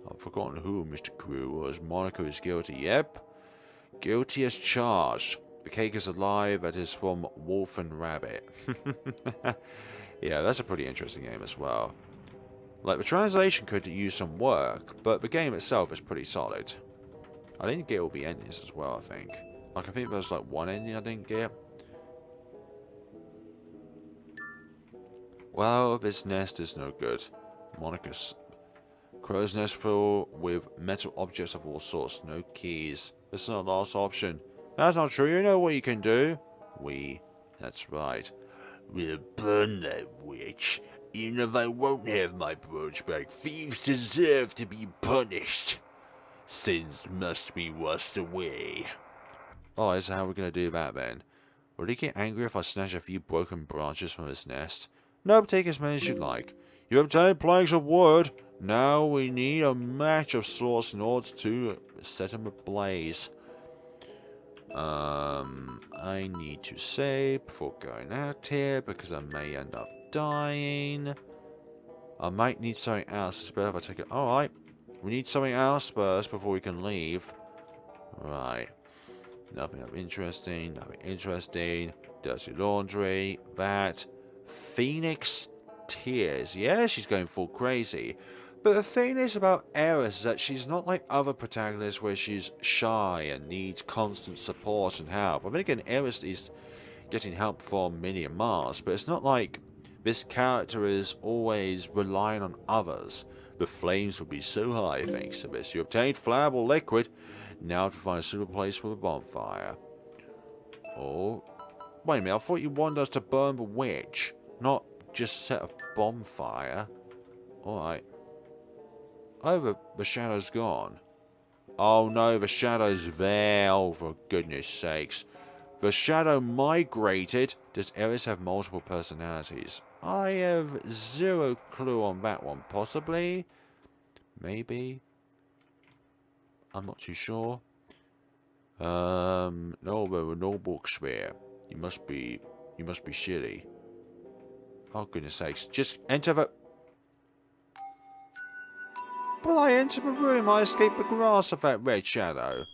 I've forgotten who Mr. Crow was. Monica is guilty. Yep. Guilty as charged. The cake is alive. That is from Wolf and Rabbit. Yeah, that's a pretty interesting game as well. Like, the translation could use some work, but the game itself is pretty solid. I didn't get all the endings as well, I think. Like, I think there was like one ending I didn't get. Well, this nest is no good. Monica's crow's nest full with metal objects of all sorts. No keys. This is our last option. That's not true. You know what you can do. That's right. We'll burn that witch. Even if I won't have my brooch back, thieves deserve to be punished. Sins must be washed away. Oh, is that how we're going to do that then? Will he get angry if I snatch a few broken branches from his nest? Nope, take as many as you like. You obtained planks of wood. Now we need a match of sorts in order to set him ablaze. I need to save before going out here because I may end up dying. I might need something else. It's better if I take it. Alright. We need something else first before we can leave. Right. Nothing interesting. Nothing interesting. Dirty laundry. That. Phoenix tears. Yeah, she's going full crazy. But the thing is about Eris is that she's not like other protagonists where she's shy and needs constant support and help. I mean, again, Eris is getting help from Minnie and Mars, but it's not like this character is always relying on others. The flames will be so high thanks to this. You obtained flammable liquid. Now to find a suitable place for the bonfire. Oh, wait a minute. I thought you wanted us to burn the witch, not just set a bonfire. Alright. Oh, the shadow's gone. Oh no, the shadow's there. Oh, for goodness sakes. The shadow migrated. Does Eris have multiple personalities? I have zero clue on that one. Possibly? Maybe? I'm not too sure. No, there were no books there. You must be shitty. Oh, goodness sakes. Just enter the... Well, I entered the room. I escaped the grasp of that red shadow.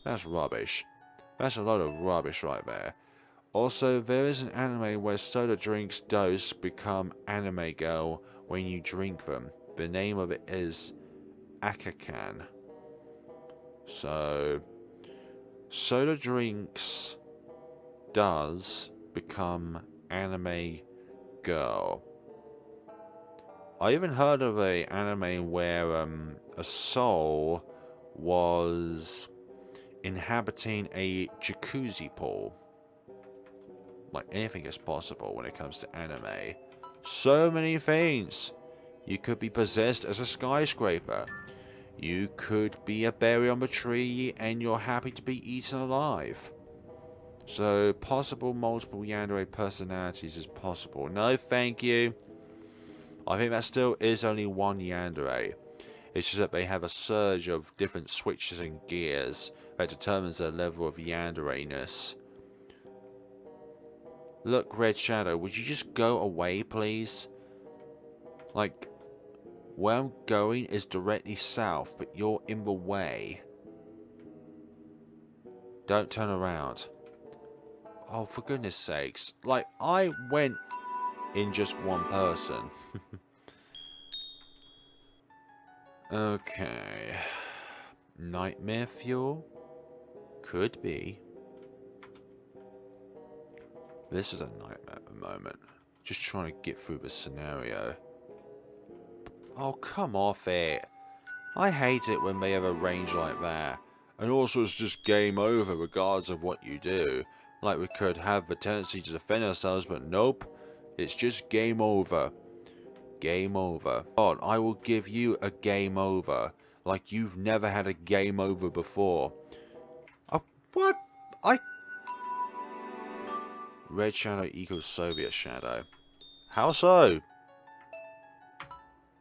That's rubbish. That's a lot of rubbish right there. Also, there is an anime where soda drinks dose become anime girl when you drink them. The name of it is Akakan. So, soda drinks does become anime girl. I even heard of a anime where a soul was inhabiting a jacuzzi pool. Like, anything is possible when it comes to anime. So many things. You could be possessed as a skyscraper. You could be a berry on the tree and you're happy to be eaten alive. So, possible multiple yandere personalities is possible. No, thank you. I think that still is only one yandere. It's just that they have a surge of different switches and gears that determines their level of yandere-ness. Look, Red Shadow, would you just go away, please? Like, where I'm going is directly south, but you're in the way. Don't turn around. Oh, for goodness sakes. Like, I went in just one person. Okay. Nightmare fuel? Could be. This is a nightmare at the moment. Just trying to get through the scenario. Oh, come off it. I hate it when they have a range like that. And also it's just game over regardless of what you do. Like we could have the tendency to defend ourselves, but nope. It's just game over. Game over. God, I will give you a game over. Like you've never had a game over before. Oh, what? Red Shadow equals Soviet Shadow. How so?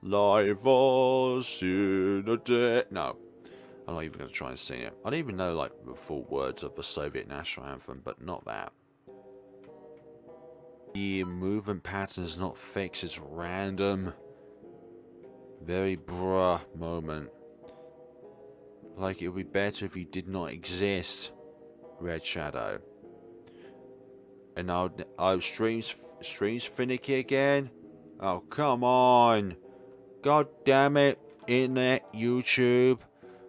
Live us in a day. No. I'm not even going to try and sing it. I don't even know like the full words of the Soviet national anthem, but not that. The movement pattern is not fixed, it's random. Very bruh moment. Like it would be better if you did not exist, Red Shadow. And now streams finicky again. Oh come on! God damn it! Internet, YouTube.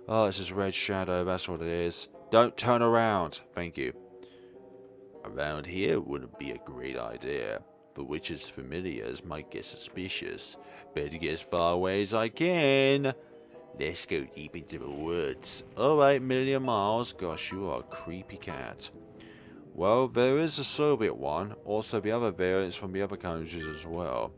Oh, this is Red Shadow. That's what it is. Don't turn around. Thank you. Around here wouldn't be a great idea. The witch's familiars might get suspicious. Better get as far away as I can. Let's go deep into the woods. Alright, million miles. Gosh, you are a creepy cat. Well, there is a Soviet one. Also, the other variants from the other countries as well.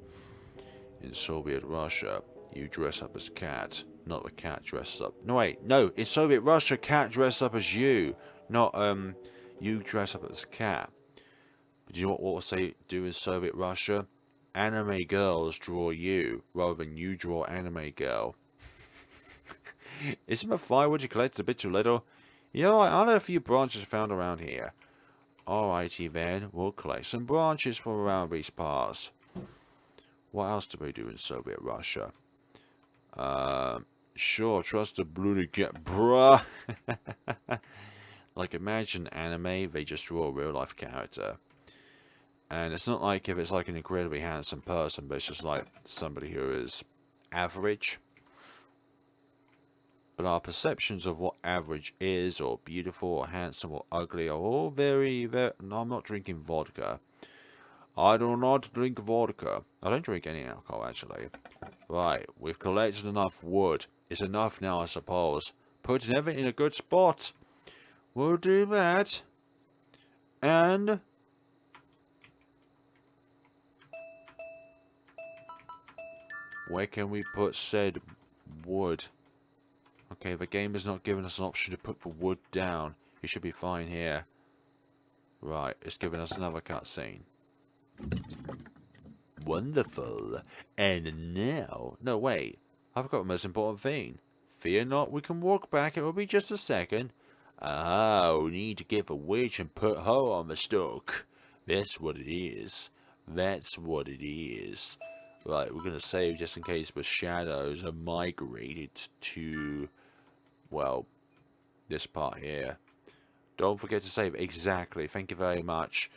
In Soviet Russia, you dress up as cat. Not the cat dressed up. No, wait. No, in Soviet Russia, cat dressed up as you. Not, you dress up as a cat. But do you know what they do in Soviet Russia? Anime girls draw you, rather than you draw anime girl. Isn't the firewood you collected a bit too little? You know, I know a few branches found around here. Alrighty then, we'll collect some branches from around these parts. What else do we do in Soviet Russia? Sure, trust the bloody cat, bruh. Like, imagine anime, they just draw a real-life character. And it's not like if it's like an incredibly handsome person, but it's just like somebody who is average. But our perceptions of what average is, or beautiful, or handsome, or ugly, are all very, very... No, I'm not drinking vodka. I do not drink vodka. I don't drink any alcohol, actually. Right, we've collected enough wood. It's enough now, I suppose. Putting everything in a good spot. We'll do that. And where can we put said wood? Okay, the game is not giving us an option to put the wood down. It should be fine here. Right, it's giving us another cutscene. Wonderful. And now... No, wait. I've got the most important thing. Fear not, we can walk back. It will be just a second. Ah, we need to get the witch and put her on the stalk. That's what it is. That's what it is. Right, we're going to save just in case the shadows are migrated to, well, this part here. Don't forget to save. Exactly. Thank you very much.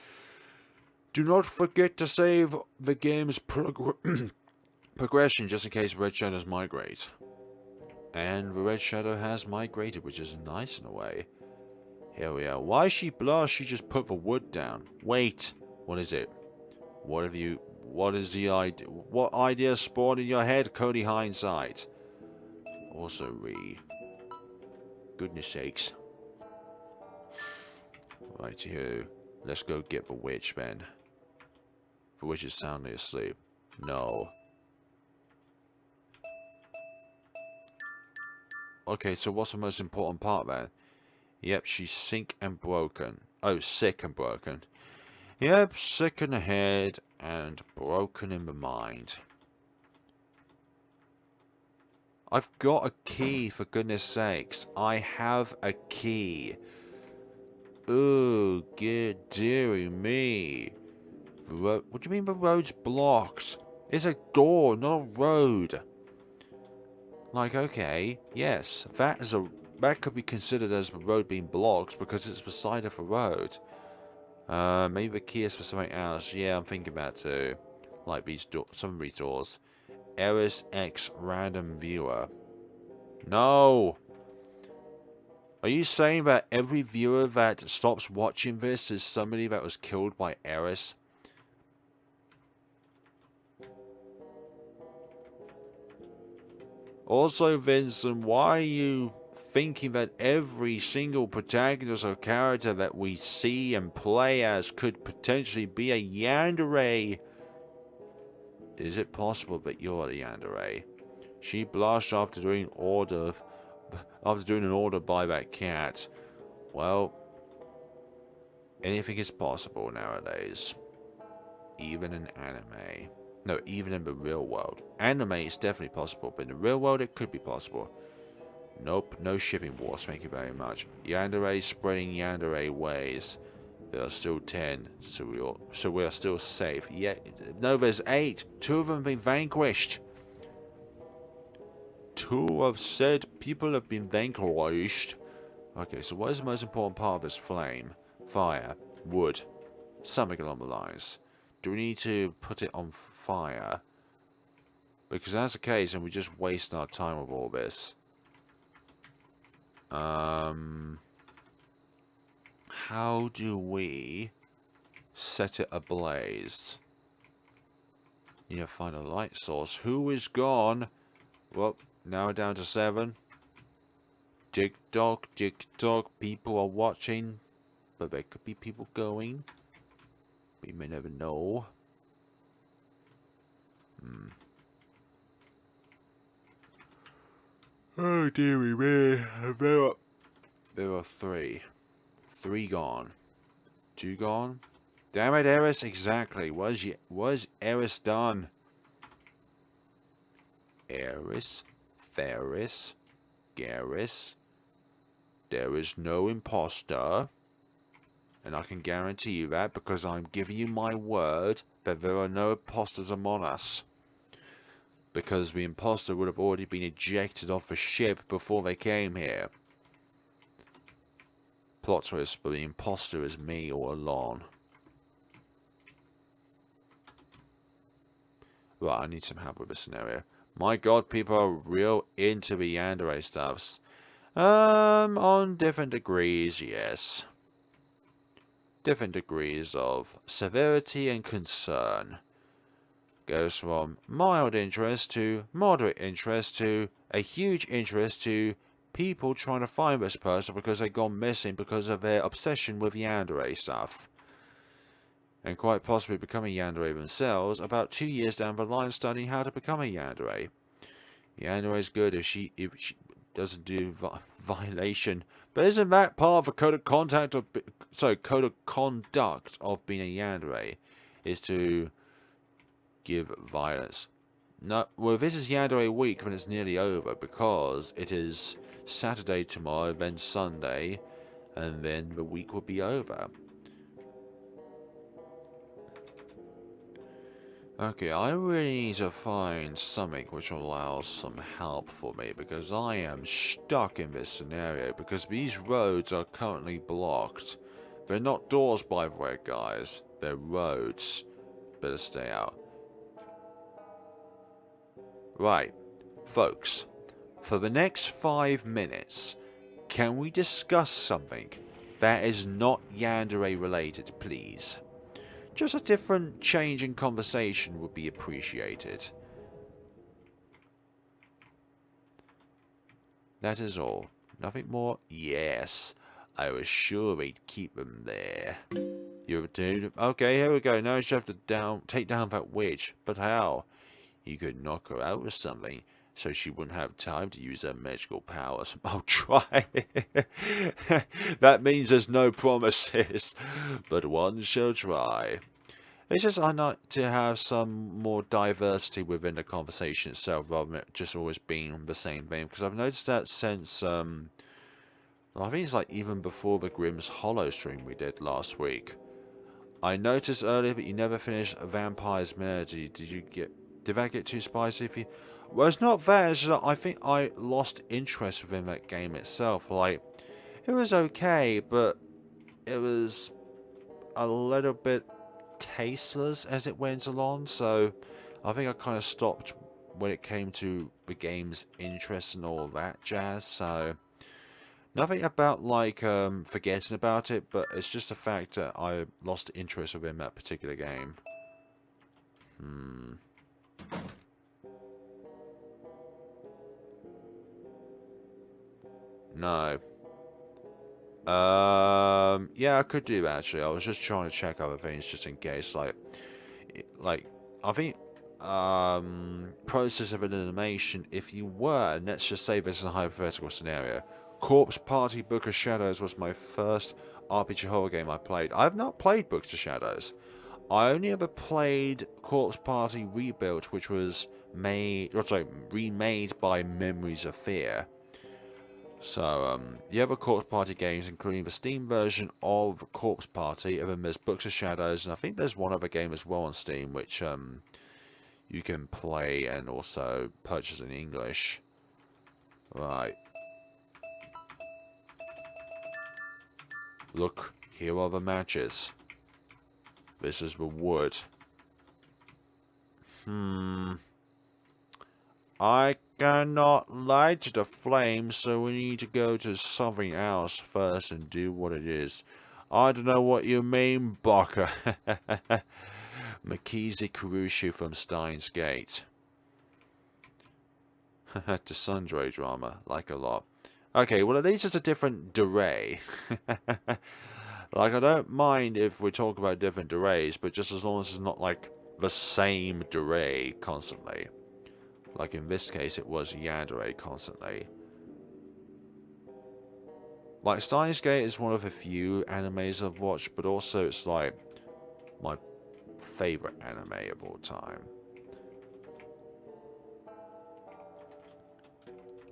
Do not forget to save the game's progression just in case red shadows migrate. And the red shadow has migrated, which is nice in a way. Here we are. Why is she blush? She just put the wood down. Wait. What is it? What is the idea? What idea spawned in your head, Cody Hindsight? Also goodness sakes. Right here. Let's go get the witch, then. The witch is soundly asleep. No. Okay, so what's the most important part then? Yep, she's sick and broken. Oh, sick and broken. Yep, sick in the head and broken in the mind. I've got a key, for goodness sakes. I have a key. Oh, good dearie me. What do you mean the road's blocked? It's a door, not a road. Like, okay, yes, that could be considered as the road being blocked because it's the side of the road. Maybe the key is for something else. Yeah, I'm thinking about it too. Like some of these doors. Eris X random viewer. No! Are you saying that every viewer that stops watching this is somebody that was killed by Eris? Also, Vincent, why are you thinking that every single protagonist or character that we see and play as could potentially be a yandere? Is it possible that you're a yandere? She blushed after doing an order by that cat. Well, anything is possible nowadays. Even in anime. No, even in the real world. Anime is definitely possible, but in the real world it could be possible. Nope, no shipping wars, thank you very much. Yandere spreading yandere ways. There are still 10, so we are still safe. Yeah, no, there's 8. 2 of them have been vanquished. 2 of said people have been vanquished. Okay, so what is the most important part of this flame? Fire, wood, something along the lines. Do we need to put it on fire? Because that's the case, and we just waste our time with all this. How do we set it ablaze? Need to find a light source. Who is gone? Well, now we're down to 7. Tick tock, people are watching. But there could be people going. We may never know. Oh dearie me. There are 3. 3 gone. 2 gone. Damn it, Eris. Exactly. Was Eris done? Eris, Theris, Garrus. There is no imposter. And I can guarantee you that because I'm giving you my word that there are no imposters among us. Because the imposter would have already been ejected off the ship before they came here. Plot twist, but the imposter is me all along. Right, I need some help with this scenario. My god, people are real into the yandere stuffs. On different degrees, yes. Different degrees of severity and concern. Goes from mild interest to moderate interest to a huge interest to people trying to find this person because they've gone missing because of their obsession with yandere stuff. and quite possibly become a yandere themselves about 2 years down the line studying how to become a yandere. Yandere is good if she doesn't do violation, but isn't that part of the code of conduct of being a yandere is to give violence? No, well, this is Yandere week when it's nearly over because it is Saturday tomorrow, then Sunday, and then the week will be over. Okay, I really need to find something which allows some help for me because I am stuck in this scenario because these roads are currently blocked. They're not doors, by the way, guys. They're roads. Better stay out. Right, folks, for the next 5 minutes, can we discuss something that is not yandere related, please? Just a different change in conversation would be appreciated. That is all. Nothing more? Yes. I was sure we'd keep them there. You're a dude? Okay, here we go. Now you have to take down that witch. But how? You could knock her out with something, so she wouldn't have time to use her magical powers. I'll try. That means there's no promises, but one shall try. It's just I like to have some more diversity within the conversation itself, rather than it just always being the same thing. Because I've noticed that since, I think it's like even before the Grimm's Hollow stream we did last week. I noticed earlier that you never finished Vampire's Melody. Did that get too spicy for you? Well, it's not that. It's just I think I lost interest within that game itself. Like, it was okay, but it was a little bit tasteless as it went along. So I think I kind of stopped when it came to the game's interest and all that jazz. So nothing about like forgetting about it, but it's just the fact that I lost interest within that particular game. No. Yeah, I could do that, actually. I was just trying to check other things just in case, like I think, process of elimination, if you were, and let's just say this is a hypothetical scenario, Corpse Party Book of Shadows was my first RPG horror game I played. I have not played Books of Shadows. I only ever played Corpse Party Rebuilt, which was remade by Memories of Fear. So, the other Corpse Party games, including the Steam version of Corpse Party, and then there's Books of Shadows, and I think there's one other game as well on Steam, which you can play and also purchase in English. Right. Look, here are the matches. This is the wood. I cannot light the flame, so we need to go to something else first and do what it is. I don't know what you mean, Baka. Makizi Kurushu from Steins Gate. To Sundre drama, like a lot. Okay, well at least it's a different Duray. Like, I don't mind if we talk about different Durays, but just as long as it's not like the same Duray constantly. Like in this case, it was yandere constantly. Like, Steins Gate is one of the few animes I've watched, but also it's like my favorite anime of all time.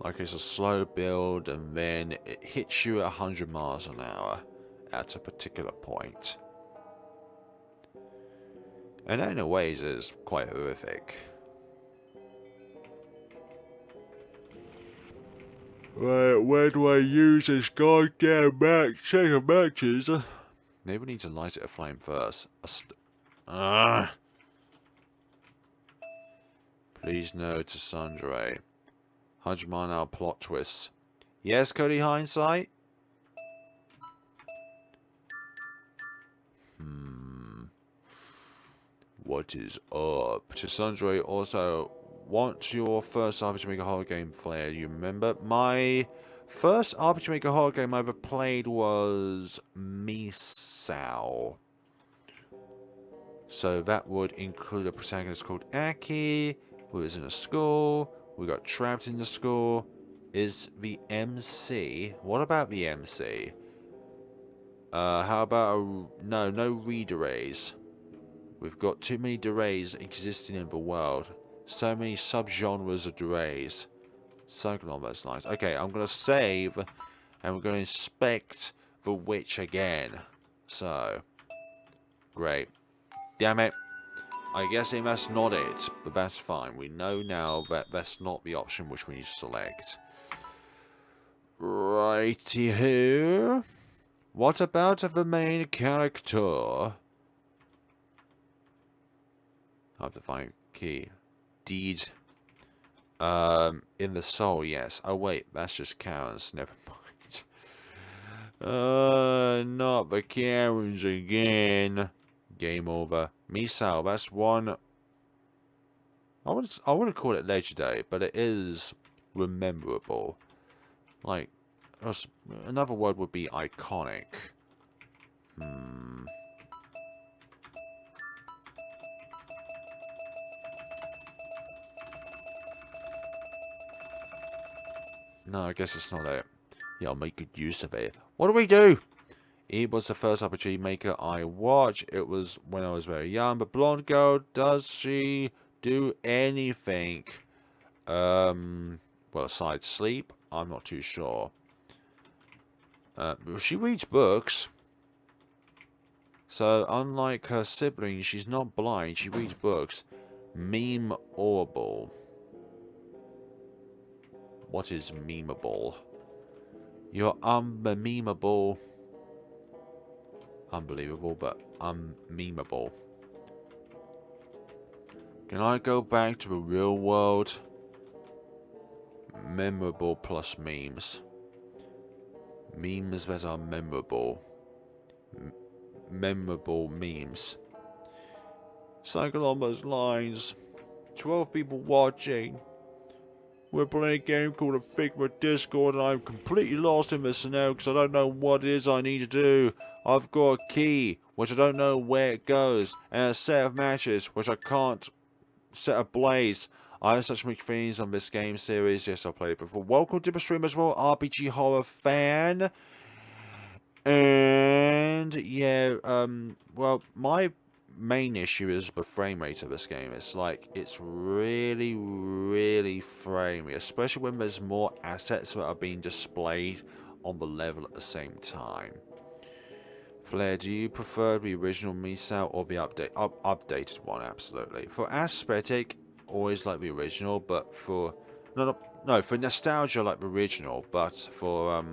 Like, it's a slow build, and then it hits you at 100 miles an hour at a particular point. And in a ways, it's quite horrific. Right, where do I use this goddamn match? Check of matches. Maybe we need to light it a flame first. Please no to Sundre. 100 mile an hour plot twists. Yes, Cody Hindsight? What is up? To Sundre also, what's your first RPG Maker horror game, Flare? You remember? My first RPG Maker horror game I ever played was Misao. So that would include a protagonist called Aki, who is in a school. We got trapped in the school. Is the MC? What about the MC? How about no read arrays? We've got too many derays existing in the world. So many subgenres of derays. Something along those lines. Okay, I'm going to save, and we're going to inspect the witch again. So, great. Damn it. I guess that's not it, but that's fine. We know now that that's not the option which we need to select. Righty-ho. What about the main character? I have to find key. Deed. In the soul, yes. Oh wait, that's just Karen's. Never mind. Not the Karens again. Game over. Misao, that's one. I wouldn't call it legendary, but it is rememberable. Like, another word would be iconic. No, I guess it's not it. Yeah, I'll make good use of it. What do we do? It was the first RPG maker I watched. It was when I was very young. But blonde girl, does she do anything? Well, aside sleep, I'm not too sure. She reads books. So, unlike her siblings, she's not blind. She reads books. Meme-orable. What is memeable? You're unmemeable. Unbelievable, but unmemeable. Can I go back to the real world? Memorable plus memes. Memes that are memorable. Memorable memes. Something along those lines. 12 people watching. We're playing a game called a Figma Discord, and I'm completely lost in this scenario because I don't know what it is I need to do. I've got a key, which I don't know where it goes, and a set of matches, which I can't set ablaze. I have such mixed feelings on this game series. Yes, I've played it before. Welcome to the stream as well, RPG horror fan. And yeah, well, my main issue is the frame rate of this game. It's like, it's really, really framey, especially when there's more assets that are being displayed on the level at the same time. Flare, do you prefer the original Misao or the updated one? Absolutely. For aesthetic, always like the original, but for no, for nostalgia, like the original, but for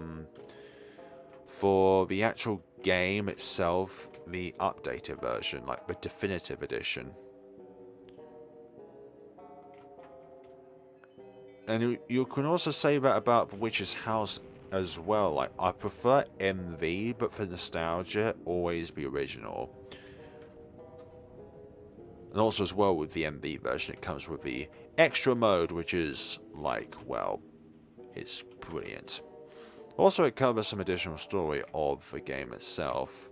the actual game itself, the updated version, like the definitive edition. And you can also say that about The Witch's House as well. Like, I prefer MV, but for nostalgia, always the original. And also as well with the MV version, it comes with the extra mode, which is like, well, it's brilliant. Also, it covers some additional story of the game itself.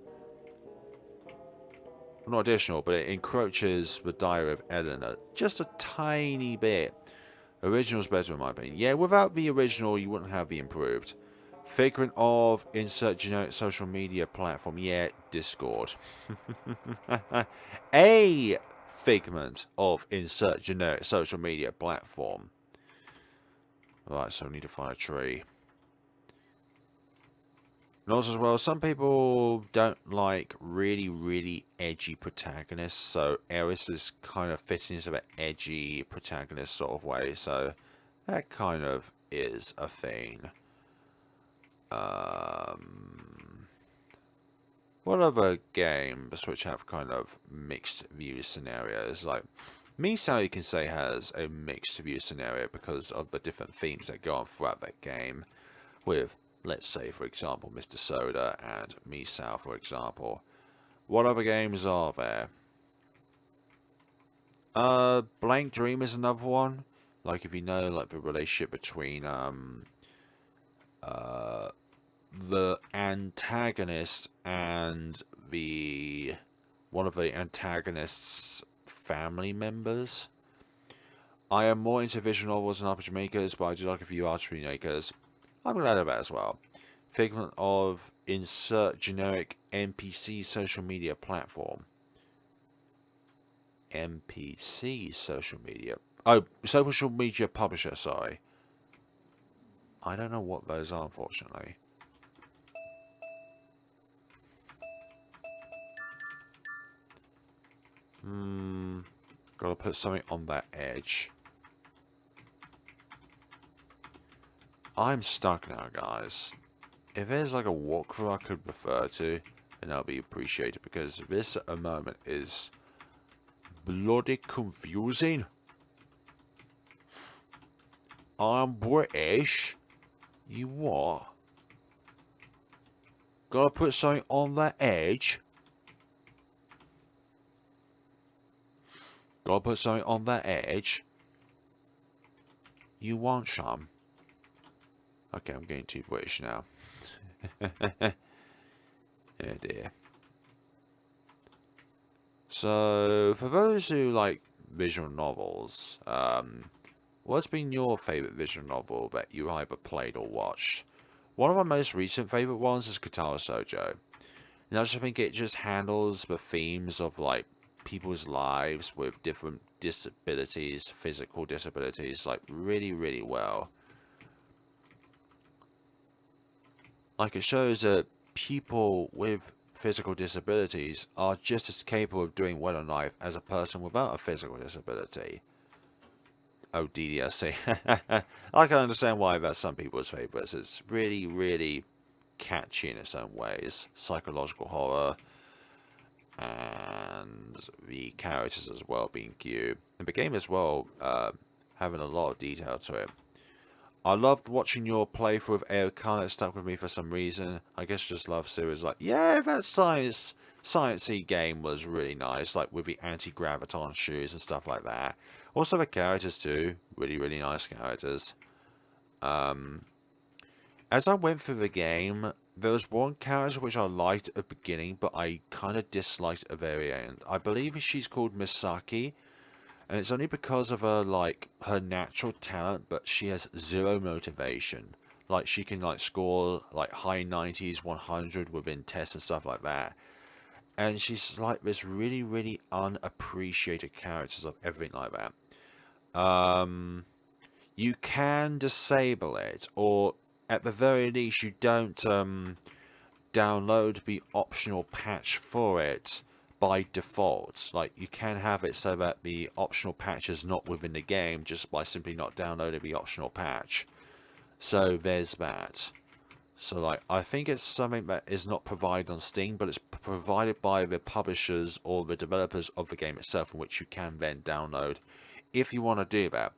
Not additional, but it encroaches the Diary of Eleanor just a tiny bit. Original's better in my opinion. Yeah, without the original, you wouldn't have the improved. Figment of insert generic social media platform. Yeah, Discord. A figment of insert generic social media platform. Right, so we need to find a tree. And also as well, some people don't like really, really edgy protagonists, so Eris is kind of fitting into that edgy protagonist sort of way, so that kind of is a thing. What other games which have kind of mixed view scenarios? Like, Misao, you can say, has a mixed view scenario because of the different themes that go on throughout that game, with, let's say, for example, Mr. Soda and Misao, for example. What other games are there? Blank Dream is another one. Like, if you know, like, the relationship between, the antagonist and the one of the antagonist's family members. I am more into visual novels and RPG makers, but I do like a few RPG makers. I'm glad of that as well. Figment of insert generic NPC social media platform. NPC social media. Oh, social media publisher, sorry. I don't know what those are, unfortunately. Gotta put something on that edge. I'm stuck now, guys. If there's like a walkthrough I could refer to, then that'll be appreciated, because this at the moment is bloody confusing. I'm British. You what? Gotta put something on that edge. Gotta put something on that edge. You want some? Okay, I'm getting too British now. Oh dear. So, for those who like visual novels, what's been your favourite visual novel that you either played or watched? One of my most recent favourite ones is Katara Sojo. And I just think it just handles the themes of like people's lives with different disabilities, physical disabilities, like really, really well. Like, it shows that people with physical disabilities are just as capable of doing well in life as a person without a physical disability. Oh, DDSC. I can understand why that's some people's favourites. It's really, really catchy in its own ways. Psychological horror. And the characters as well being cute. And the game as well, having a lot of detail to it. I loved watching your playthrough of Aokana. It stuck with me for some reason. I guess just love series like, yeah, that sciencey game was really nice, like with the anti-graviton shoes and stuff like that. Also the characters too, really, really nice characters. As I went through the game, there was one character which I liked at the beginning, but I kind of disliked at the very end. I believe she's called Misaki. And it's only because of her, like, her natural talent, but she has zero motivation. Like, she can, like, score, like, high 90s, 100 within tests and stuff like that. And she's, like, this really, really unappreciated character of everything like that. You can disable it, or at the very least, you don't, download the optional patch for it by default. Like, you can have it so that the optional patch is not within the game just by simply not downloading the optional patch. So there's that. So like, I think it's something that is not provided on Steam, but it's provided by the publishers or the developers of the game itself, in which you can then download if you want to do that.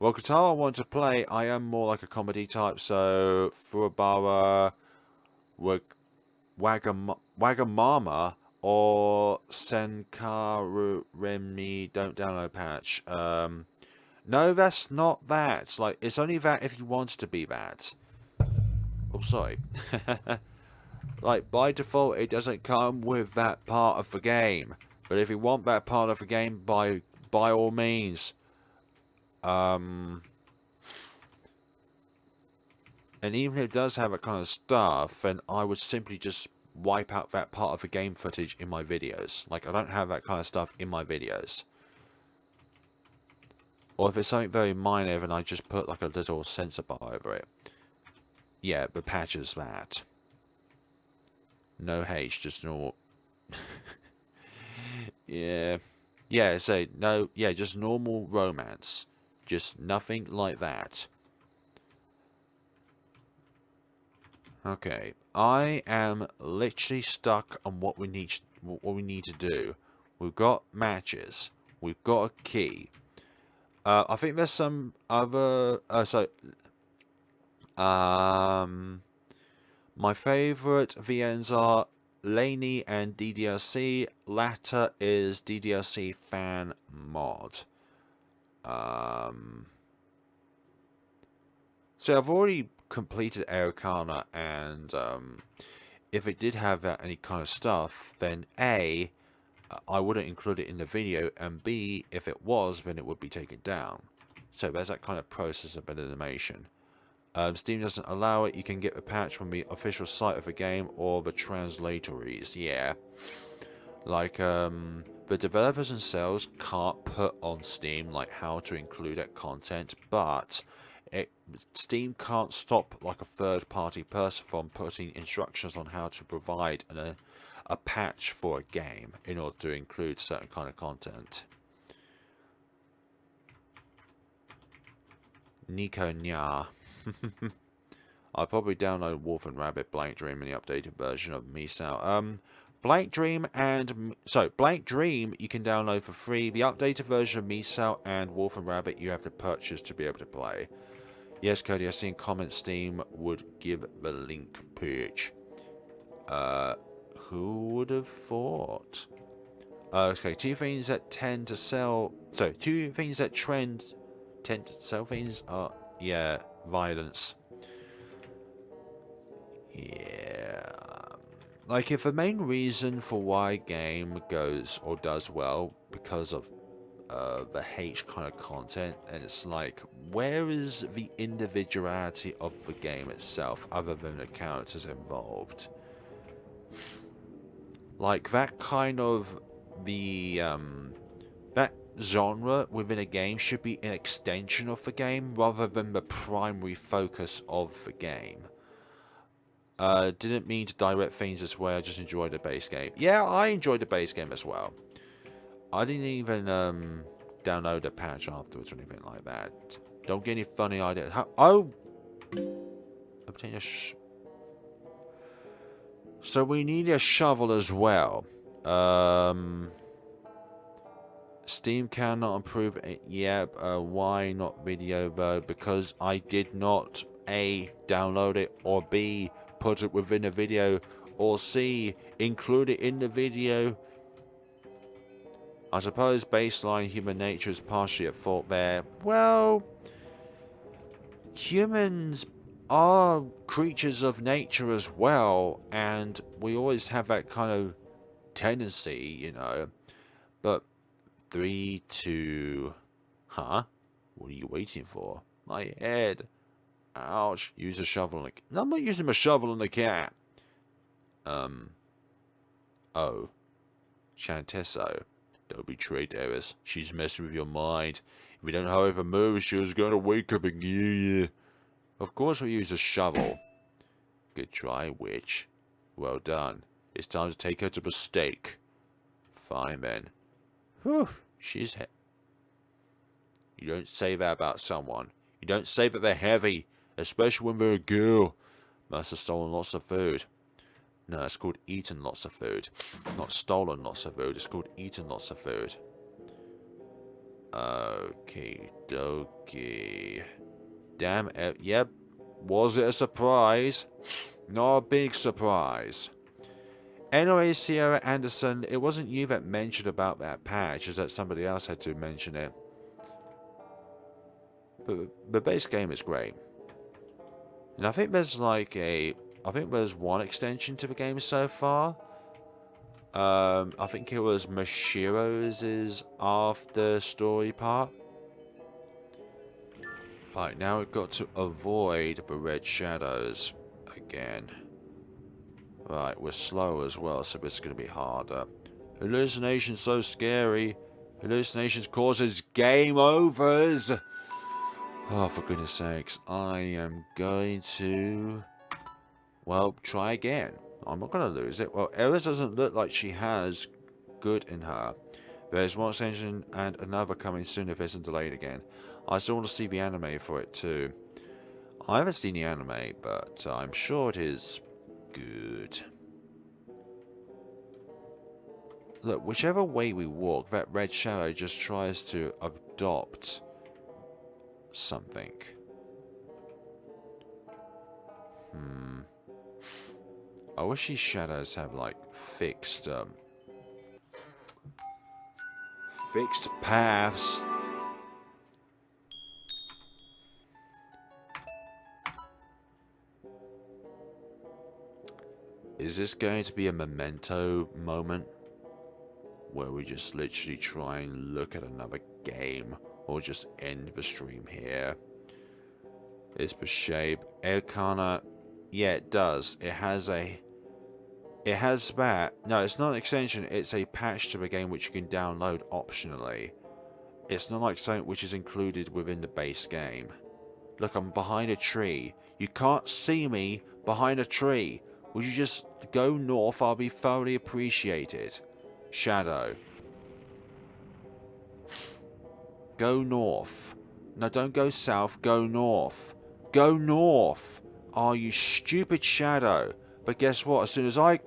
Well, Katara I want to play, I am more like a comedy type, so Fuabara, Wagamama, or Senkaru Remi don't download patch. No, that's not that. Like, it's only that if you want it to be that. Oh, sorry. Like, by default, it doesn't come with that part of the game. But if you want that part of the game, by all means. And even if it does have that kind of stuff, then I would simply just wipe out that part of the game footage in my videos. Like, I don't have that kind of stuff in my videos. Or if it's something very minor, then I just put like a little censor bar over it. Yeah, the patch is that. No H, just normal. Yeah. Yeah, say, no, yeah, just normal romance. Just nothing like that. Okay, I am literally stuck on what we need to do. We've got matches. We've got a key. I think there's some other. My favorite VNs are Laney and DDLC. Latter is DDLC fan mod. So I've already completed Aokana, and if it did have any kind of stuff, then A, I wouldn't include it in the video, and B, if it was, then it would be taken down. So there's that kind of process of animation. Steam doesn't allow it. You can get the patch from the official site of the game or the translatories. Yeah. Like, the developers themselves can't put on Steam, like, how to include that content, but Steam can't stop, like, a third-party person from putting instructions on how to provide a patch for a game in order to include certain kind of content. Nico Nya. I'll probably download Wolf and Rabbit Blank Dream in the updated version of Misao. Blank Dream you can download for free. The updated version of Misao and Wolf and Rabbit you have to purchase to be able to play. Yes, Cody, I've seen comments Steam would give the link page. Who would have thought? Okay, two things that tend to sell... So, two things that tend to sell things are... Yeah, violence. Yeah. Like, if the main reason for why a game goes or does well because of the H kind of content, and it's like, where is the individuality of the game itself other than the characters involved? Like, that kind of that genre within a game should be an extension of the game rather than the primary focus of the game. Didn't mean to direct things this way, I just enjoyed the base game. Yeah, I enjoyed the base game as well. I didn't even download a patch afterwards or anything like that. Don't get any funny ideas. Oh! Obtain a So we need a shovel as well. Steam cannot improve it. Yeah, why not video though? Because I did not A, download it, or B, put it within a video, or C, include it in the video. I suppose baseline human nature is partially at fault there. Well, humans are creatures of nature as well, and we always have that kind of tendency, you know. But 3, 2... Huh? What are you waiting for? My head. Ouch. Use a shovel on the... No, I'm not using my shovel on the cat. Oh. Chantesso. Don't betray Eris. She's messing with your mind. If you don't hurry up and move, she's gonna wake up and kill you. Of course we use a shovel. Good try, witch. Well done. It's time to take her to the stake. Fine then. Whew. She's You don't say that about someone. You don't say that they're heavy. Especially when they're a girl. Must have stolen lots of food. No, it's called eaten lots of food. Not stolen lots of food. It's called eaten lots of food. Okay, dokie. Damn it. Yep. Was it a surprise? Not a big surprise. Anyway, Sierra Anderson, it wasn't you that mentioned about that patch. Is that somebody else had to mention it? But the base game is great. And I think there's like I think there's one extension to the game so far. I think it was Mashiro's after story part. Right, now we've got to avoid the red shadows again. Right, we're slow as well, so this is going to be harder. Hallucination's so scary. Hallucinations causes game overs. Oh, for goodness sakes. I am going to... Well, try again. I'm not going to lose it. Well, Eris doesn't look like she has good in her. There's one extension and another coming soon if it isn't delayed again. I still want to see the anime for it too. I haven't seen the anime, but I'm sure it is good. Look, whichever way we walk, that red shadow just tries to adopt something. I wish these shadows have like fixed paths. Is this going to be a memento moment? where we just literally try and look at another game, or just end the stream here. It's for shape. Elkana, yeah, it does. It has that. No, it's not an extension, it's a patch to the game which you can download optionally. It's not like something which is included within the base game. Look, I'm behind a tree. You can't see me behind a tree. Would you just go north? I'll be thoroughly appreciated. Shadow. Go north. No, don't go south. Go north. Go north. Oh, you stupid Shadow. But guess what? As soon as I...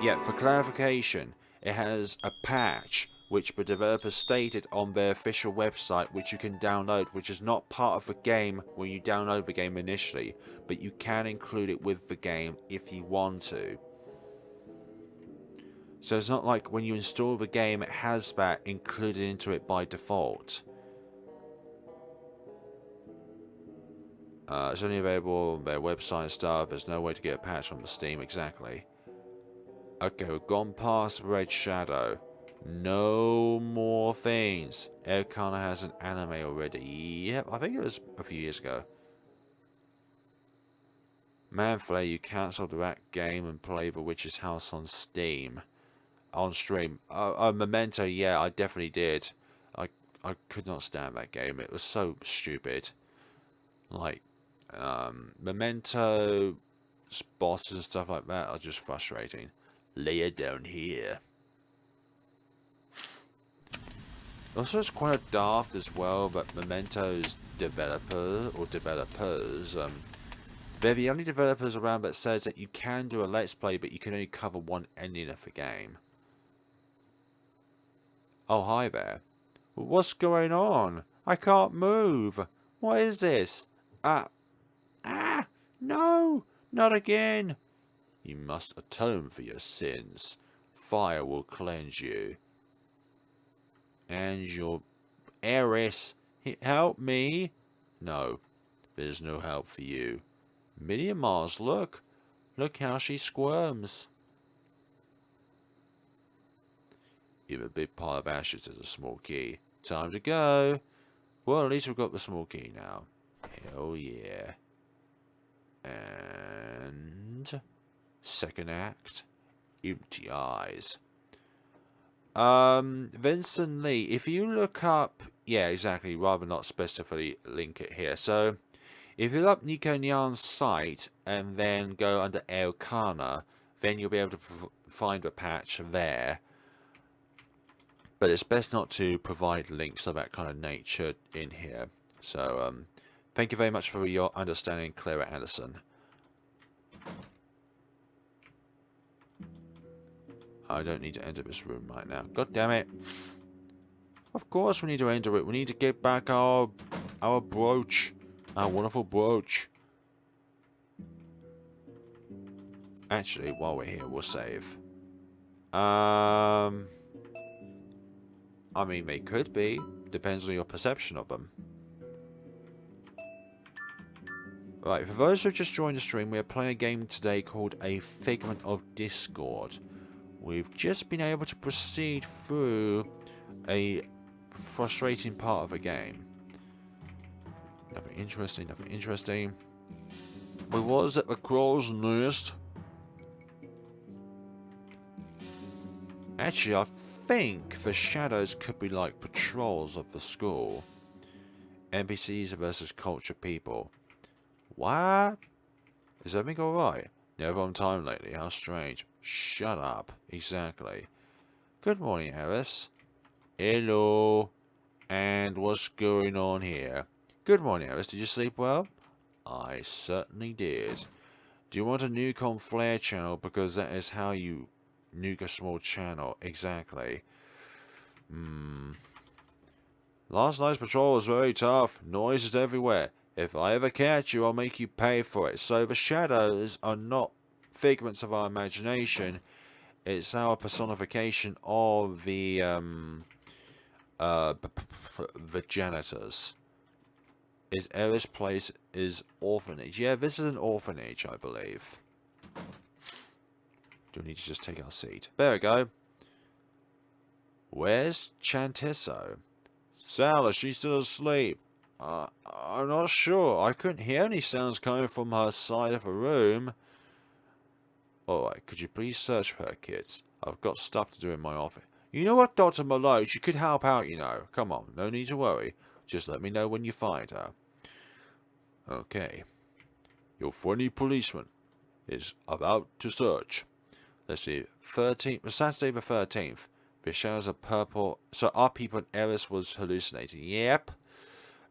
Yeah, for clarification, it has a patch which the developers stated on their official website, which you can download, which is not part of the game when you download the game initially, but you can include it with the game if you want to. So it's not like when you install the game, it has that included into it by default. It's only available on their website and stuff. There's no way to get a patch from the Steam, exactly. Okay, we've gone past Red Shadow. No more things. Elkana has an anime already. Yep, I think it was a few years ago. Manflay, you cancelled that game and played The Witch's House on Steam. On stream. Memento, yeah, I definitely did. I could not stand that game. It was so stupid. Like, Memento, bosses and stuff like that are just frustrating. Lay it down here. Also, it's quite daft as well, but Memento's developers, they're the only developers around that says that you can do a Let's Play, but you can only cover one ending of the game. Oh, hi there. What's going on? I can't move. What is this? No, not again. You must atone for your sins. Fire will cleanse you. And your heiress, help me. No, there's no help for you. Minnie and Mars, look. Look how she squirms. Even a big pile of ashes is a small key. Time to go. Well, at least we've got the small key now. Hell yeah. And... second act. Empty eyes. Vincent Lee, if you look up... yeah, exactly. Rather not specifically link it here. So, if you look up Nico Nyan's site and then go under Elkana, then you'll be able to find a patch there. But it's best not to provide links of that kind of nature in here. So, thank you very much for your understanding, Clara Anderson. I don't need to enter this room right now. God damn it. Of course we need to enter it. We need to get back our brooch. Our wonderful brooch. Actually, while we're here, we'll save. I mean, they could be. Depends on your perception of them. Right, for those who have just joined the stream, we are playing a game today called A Figment of Discord. We've just been able to proceed through a frustrating part of a game. Nothing interesting, nothing interesting. We was at the crow's nest. Actually, I think the shadows could be like patrols of the school. NPCs versus cultured people. What? Is everything alright? Never on time lately, how strange. Shut up. Exactly. Good morning, Harris. Hello. And what's going on here? Good morning, Harris. Did you sleep well? I certainly did. Do you want to nuke on Flare channel? Because that is how you nuke a small channel. Exactly. Last night's patrol was very tough. Noises everywhere. If I ever catch you, I'll make you pay for it. So the shadows are not figments of our imagination. It's our personification of the janitors. Is Eris place is orphanage? Yeah, this is an orphanage, I believe. Do we need to just take our seat? There we go. Where's Chantiso? Sal, is she still asleep? I'm not sure. I couldn't hear any sounds coming from her side of the room. Alright, could you please search for her, kids? I've got stuff to do in my office. You know what, Dr. Malone? You could help out, you know. Come on, no need to worry. Just let me know when you find her. Okay. Your friendly policeman is about to search. Let's see. Saturday the 13th. The shadows of purple. So our people in Eris was hallucinating. Yep.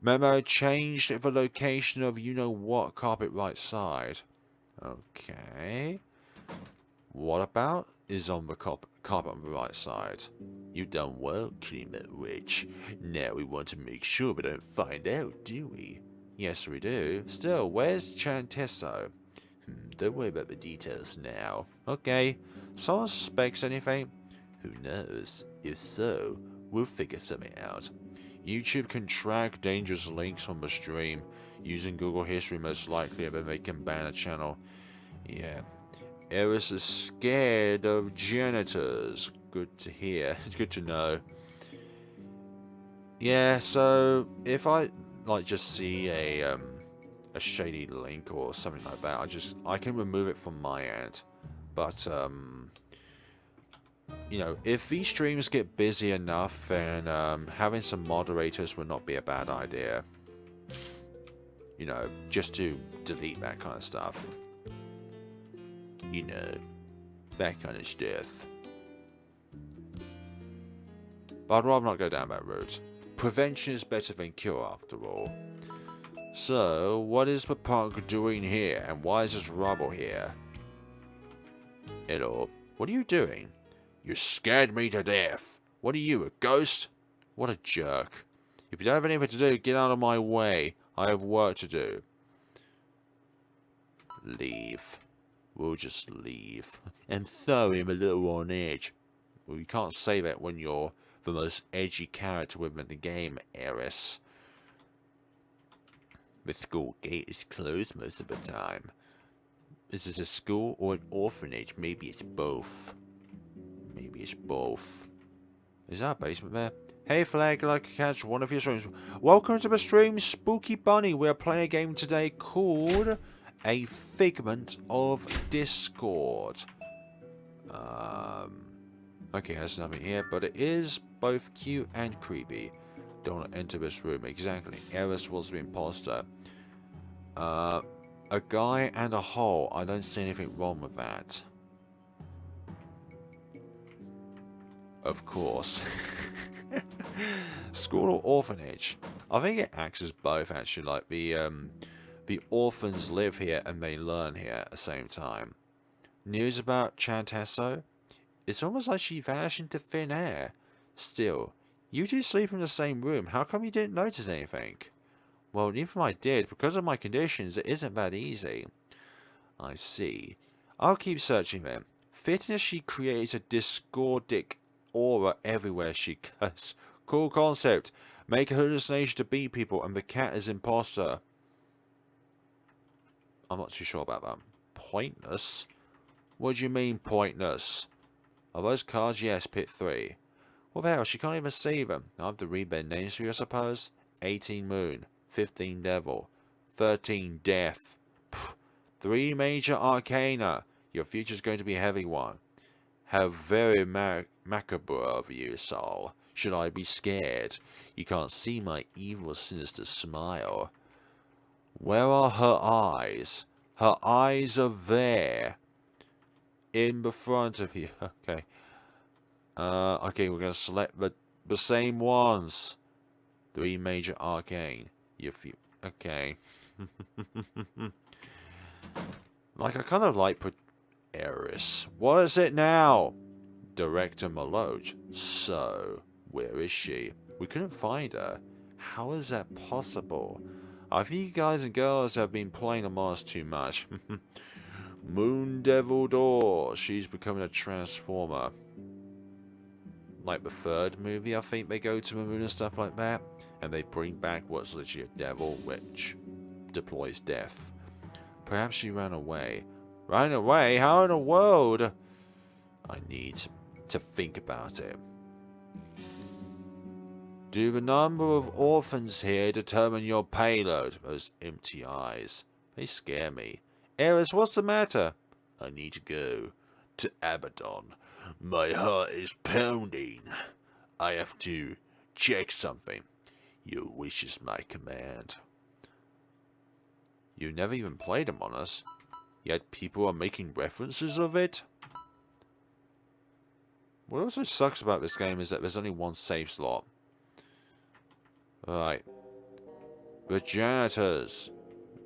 Memo changed the location of you-know-what carpet right side. Okay. What about is on the carpet on the right side? You've done well, Clement Rich. Now we want to make sure we don't find out, do we? Yes, we do. Still, where's Chantiso? Don't worry about the details now. Okay. Someone suspects anything? Who knows? If so, we'll figure something out. YouTube can track dangerous links from the stream. Using Google History most likely, but they can ban a channel. Yeah. Eris is scared of janitors. Good to hear. It's good to know. Yeah, so if I like just see a shady link or something like that, I can remove it from my end. But you know, if these streams get busy enough, then having some moderators would not be a bad idea. You know, just to delete that kind of stuff. You know, that kind of stuff. But I'd rather not go down that route. Prevention is better than cure, after all. So, what is the punk doing here, and why is this rubble here? Hello, what are you doing? You scared me to death. What are you, a ghost? What a jerk. If you don't have anything to do, get out of my way. I have work to do. Leave. We'll just leave. I'm sorry, I'm a little on edge. Well, you can't say that when you're the most edgy character within the game, Eris. The school gate is closed most of the time. Is this a school or an orphanage? Maybe it's both. Maybe it's both. Is that a basement there? Hey Flag, I'd like to catch one of your streams. Welcome to the stream, Spooky Bunny. We're playing a game today called A Figment of Discord. Okay, there's nothing here, but it is both cute and creepy. Don't want to enter this room. Exactly. Eris was the imposter. A guy and a hole. I don't see anything wrong with that. Of course. School or orphanage? I think it acts as both, actually. Like, the orphans live here and they learn here at the same time. News about Chantesso? It's almost like she vanished into thin air. Still, you two sleep in the same room. How come you didn't notice anything? Well, even if I did, because of my conditions, it isn't that easy. I see. I'll keep searching then. Fitting as she creates a discordic aura everywhere she goes. Cool concept. Make a hallucination to be people and the cat is imposter. I'm not too sure about that. Pointless? What do you mean pointless? Are those cards? Yes, pit 3. What the hell? She can't even see them. I have to read their names for you, I suppose. 18 Moon. 15 Devil. 13 Death. Pff, 3 Major Arcana. Your future's going to be a heavy one. How very macabre of you, Saul. Should I be scared? You can't see my evil, sinister smile. Where are her eyes? Her eyes are there. In the front of you. Okay. Okay, we're going to select the same ones. 3 Major Arcane. Okay. Like, I kind of like put Eris. What is it now? Director Maloch. So, where is she? We couldn't find her. How is that possible? I think you guys and girls have been playing Among Us too much. Moon Devil Door. She's becoming a transformer. Like the 3rd movie, I think they go to the moon and stuff like that. And they bring back what's literally a devil, which deploys death. Perhaps she ran away. Ran away? How in the world? I need to think about it. Do the number of orphans here determine your payload? Those empty eyes. They scare me. Eris, what's the matter? I need to go to Abaddon. My heart is pounding. I have to check something. Your wish is my command. You never even played Among Us, yet people are making references of it? What also sucks about this game is that there's only one save slot. Right. The janitors.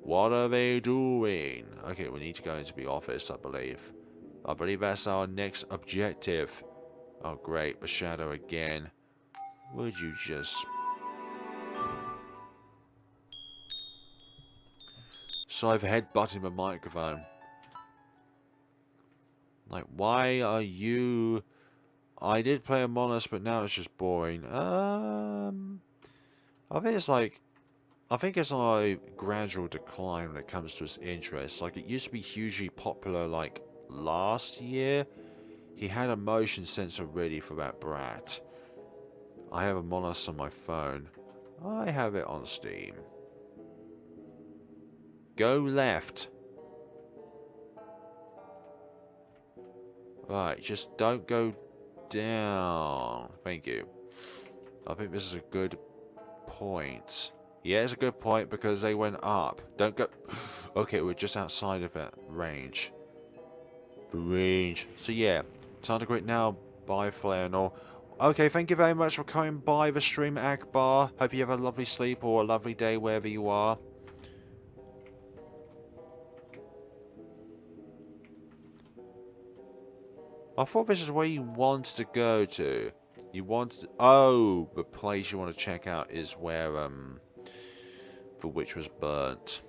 What are they doing? Okay, we need to go into the office, I believe. I believe that's our next objective. Oh, great. The shadow again. Would you just... So I've headbutting the microphone. Like, why are you... I did play Among Us, but now it's just boring. I think it's like... I think it's on a gradual decline when it comes to his interest. Like, it used to be hugely popular, like, last year. He had a motion sensor ready for that brat. I have Among Us on my phone. I have it on Steam. Go left. Right, just don't go down. Thank you. I think this is a good point. Yeah, it's a good point because they went up. Don't go... Okay, we're just outside of that range. The range. So yeah, time to quit now. Bye, Flare and all. Okay, thank you very much for coming by the stream, Akbar. Hope you have a lovely sleep or a lovely day wherever you are. I thought this is where you wanted to go to. You wanted to... Oh, the place you want to check out is where, the witch was burnt.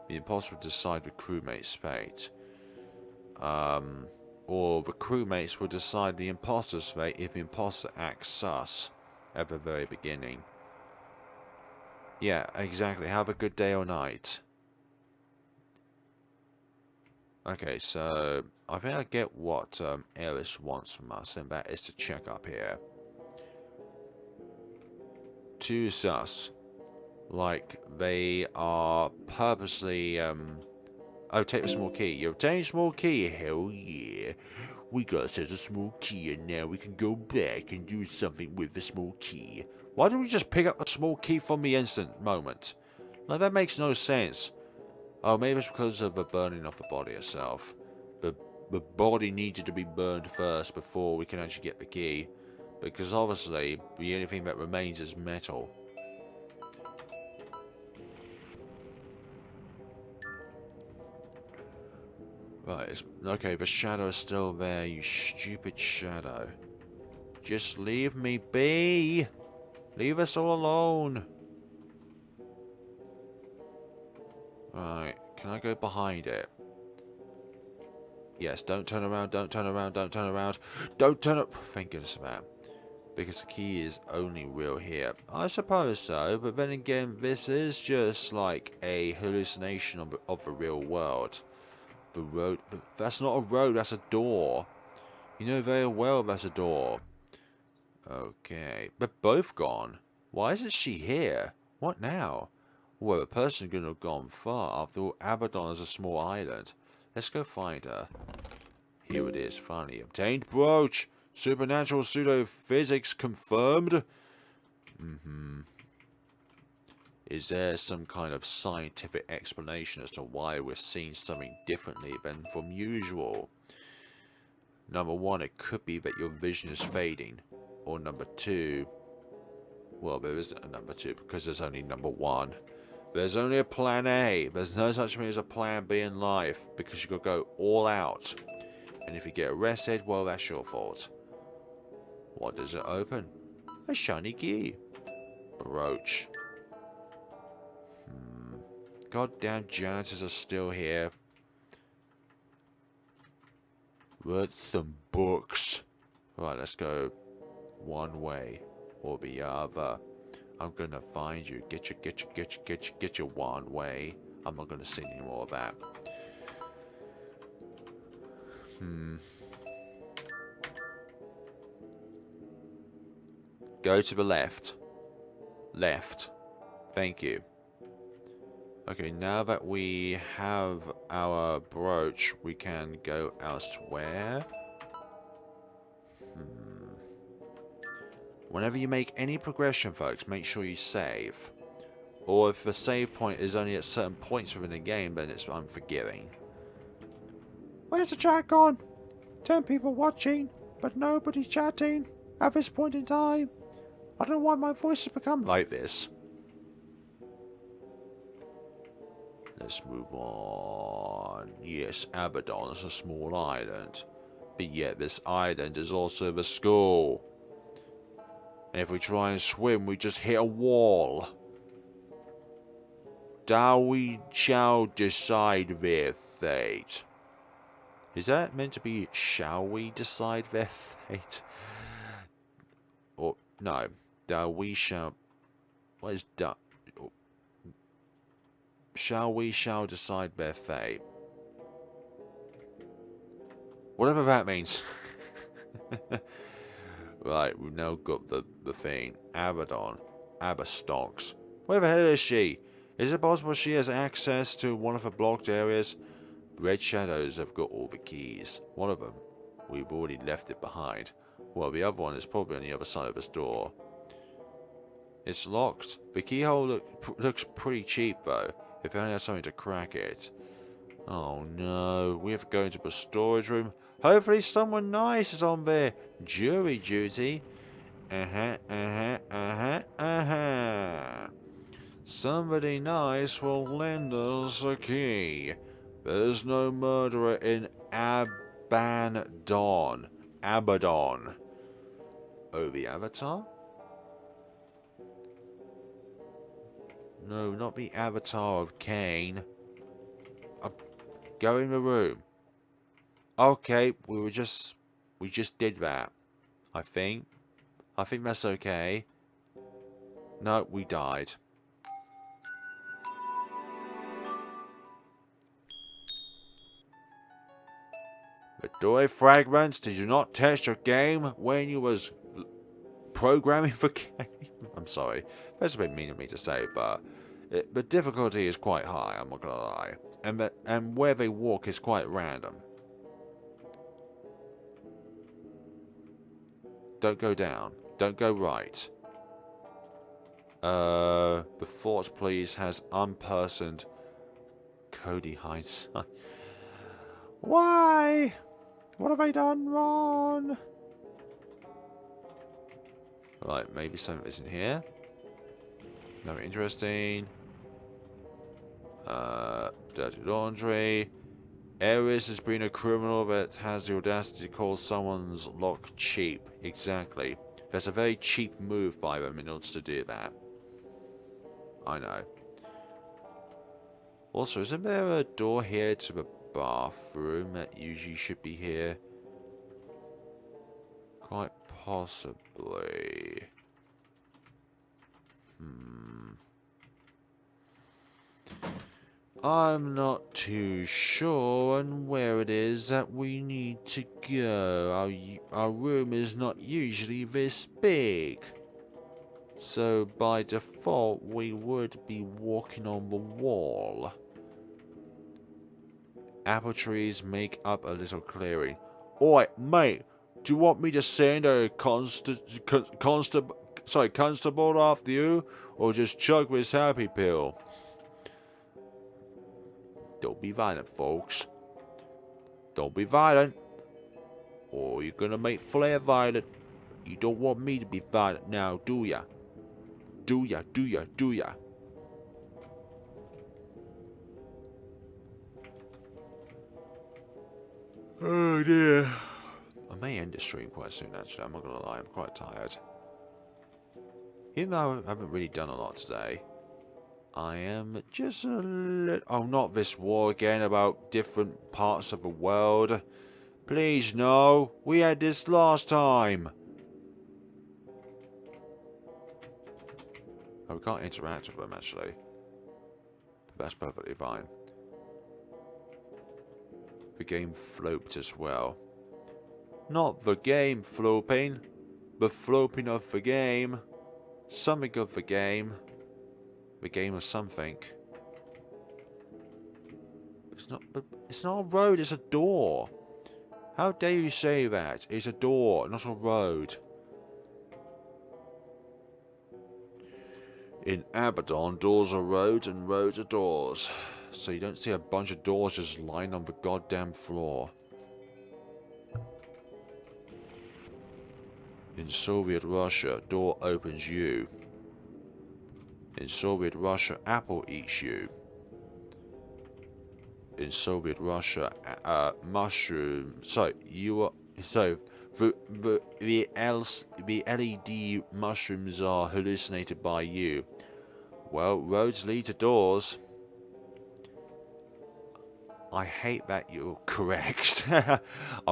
The imposter will decide the crewmate's fate. Or the crewmates will decide the imposter's fate if the imposter acts sus at the very beginning. Yeah, exactly. Have a good day or night. Okay, so I think I get what Eris wants from us, and that is to check up here. Too sus. Like, they are purposely, Oh, take the small key. You obtain a small key. Hell yeah. We got ourselves a small key, and now we can go back and do something with the small key. Why don't we just pick up the small key from the instant moment? Like, that makes no sense. Oh, maybe it's because of the burning of the body itself. The body needed to be burned first before we can actually get the key. Because obviously, the only thing that remains is metal. Right, okay, the shadow is still there, you stupid shadow. Just leave me be! Leave us all alone! Right, can I go behind it? Yes, don't turn around, don't turn around, don't turn around. Don't turn up! Thank goodness for that. Because the key is only real here. I suppose so, but then again, this is just like a hallucination of the real world. The road, that's not a road, that's a door. You know very well that's a door. Okay, but both gone. Why isn't she here? What now? Well, the person couldn't have gone far. After all, Abaddon is a small island. Let's go find her. Here it is, finally. Obtained brooch. Supernatural pseudo-physics confirmed. Is there some kind of scientific explanation as to why we're seeing something differently than from usual? Number one, it could be that your vision is fading. Or number two, well, there isn't a number two because there's only number one. There's only a plan A. There's no such thing as a plan B in life because you've got to go all out. And if you get arrested, well, that's your fault. What does it open? A shiny key. Brooch. Goddamn janitors are still here. Read some books. Right, let's go one way or the other. I'm gonna find you. Get your one way. I'm not gonna say any more of that. Go to the left. Left. Thank you. Okay, now that we have our brooch, we can go elsewhere. Whenever you make any progression, folks, make sure you save. Or if the save point is only at certain points within the game, then it's unforgiving. Where's the chat gone? 10 people watching, but nobody chatting at this point in time. I don't want my voice to become like this. Let's move on. Yes, Abaddon is a small island. But yet this island is also the school. And if we try and swim, we just hit a wall. Thou we shall decide their fate. Is that meant to be, shall we decide their fate? Or, no. Thou we shall... What is that? Shall we shall decide their fate. Whatever that means. Right, we've now got the thing. Abaddon. Abastonks. Where the hell is she? Is it possible she has access to one of the blocked areas? Red Shadows have got all the keys. One of them, we've already left it behind. Well, the other one is probably on the other side of this door. It's locked. The keyhole looks pretty cheap, though. If I only had something to crack it. Oh no, we have to go into the storage room. Hopefully someone nice is on there. Jury duty. Somebody nice will lend us a key. There's no murderer in Abaddon. Abaddon. Oh, the Avatar? No, not the Avatar of Cain. Go in the room. Okay, we just did that. I think that's okay. No, we died. The Doy fragments, did you not test your game when you was programming for game? I'm sorry. That's a bit mean of me to say, but the difficulty is quite high, I'm not gonna lie. And where they walk is quite random. Don't go down. Don't go right. The fort, please, has unpersoned Cody hindsight. Why? What have I done wrong? Right, maybe something isn't here. No, interesting. Dirty laundry. Ares has been a criminal that has the audacity to call someone's lock cheap. Exactly. That's a very cheap move by them in order to do that. I know. Also, isn't there a door here to the bathroom that usually should be here? Quite possibly. I'm not too sure on where it is that we need to go. Our room is not usually this big. So by default we would be walking on the wall. Apple trees make up a little clearing. Oi, mate, do you want me to send a constable after you? Or just chug this happy pill? Don't be violent, folks. Don't be violent. Or you're gonna make Flare violent. You don't want me to be violent now, do ya? Do ya, do ya, do ya? Oh dear. I may end the stream quite soon, actually. I'm not gonna lie, I'm quite tired. Even though I haven't really done a lot today, I am just a little... Oh, not this war again about different parts of the world. Please, no. We had this last time. Oh, we can't interact with them, actually. But that's perfectly fine. The game floped as well. Not the game flopping. the flopping of the game. Something of the game. The game of something. It's not a road, it's a door. How dare you say that? It's a door, not a road. In Abaddon, doors are roads and roads are doors. So you don't see a bunch of doors just lying on the goddamn floor. In Soviet Russia, door opens you. In Soviet Russia, apple eats you. In Soviet Russia, mushroom. So you are the LED mushrooms are hallucinated by you. Well, roads lead to doors. I hate that you're correct. I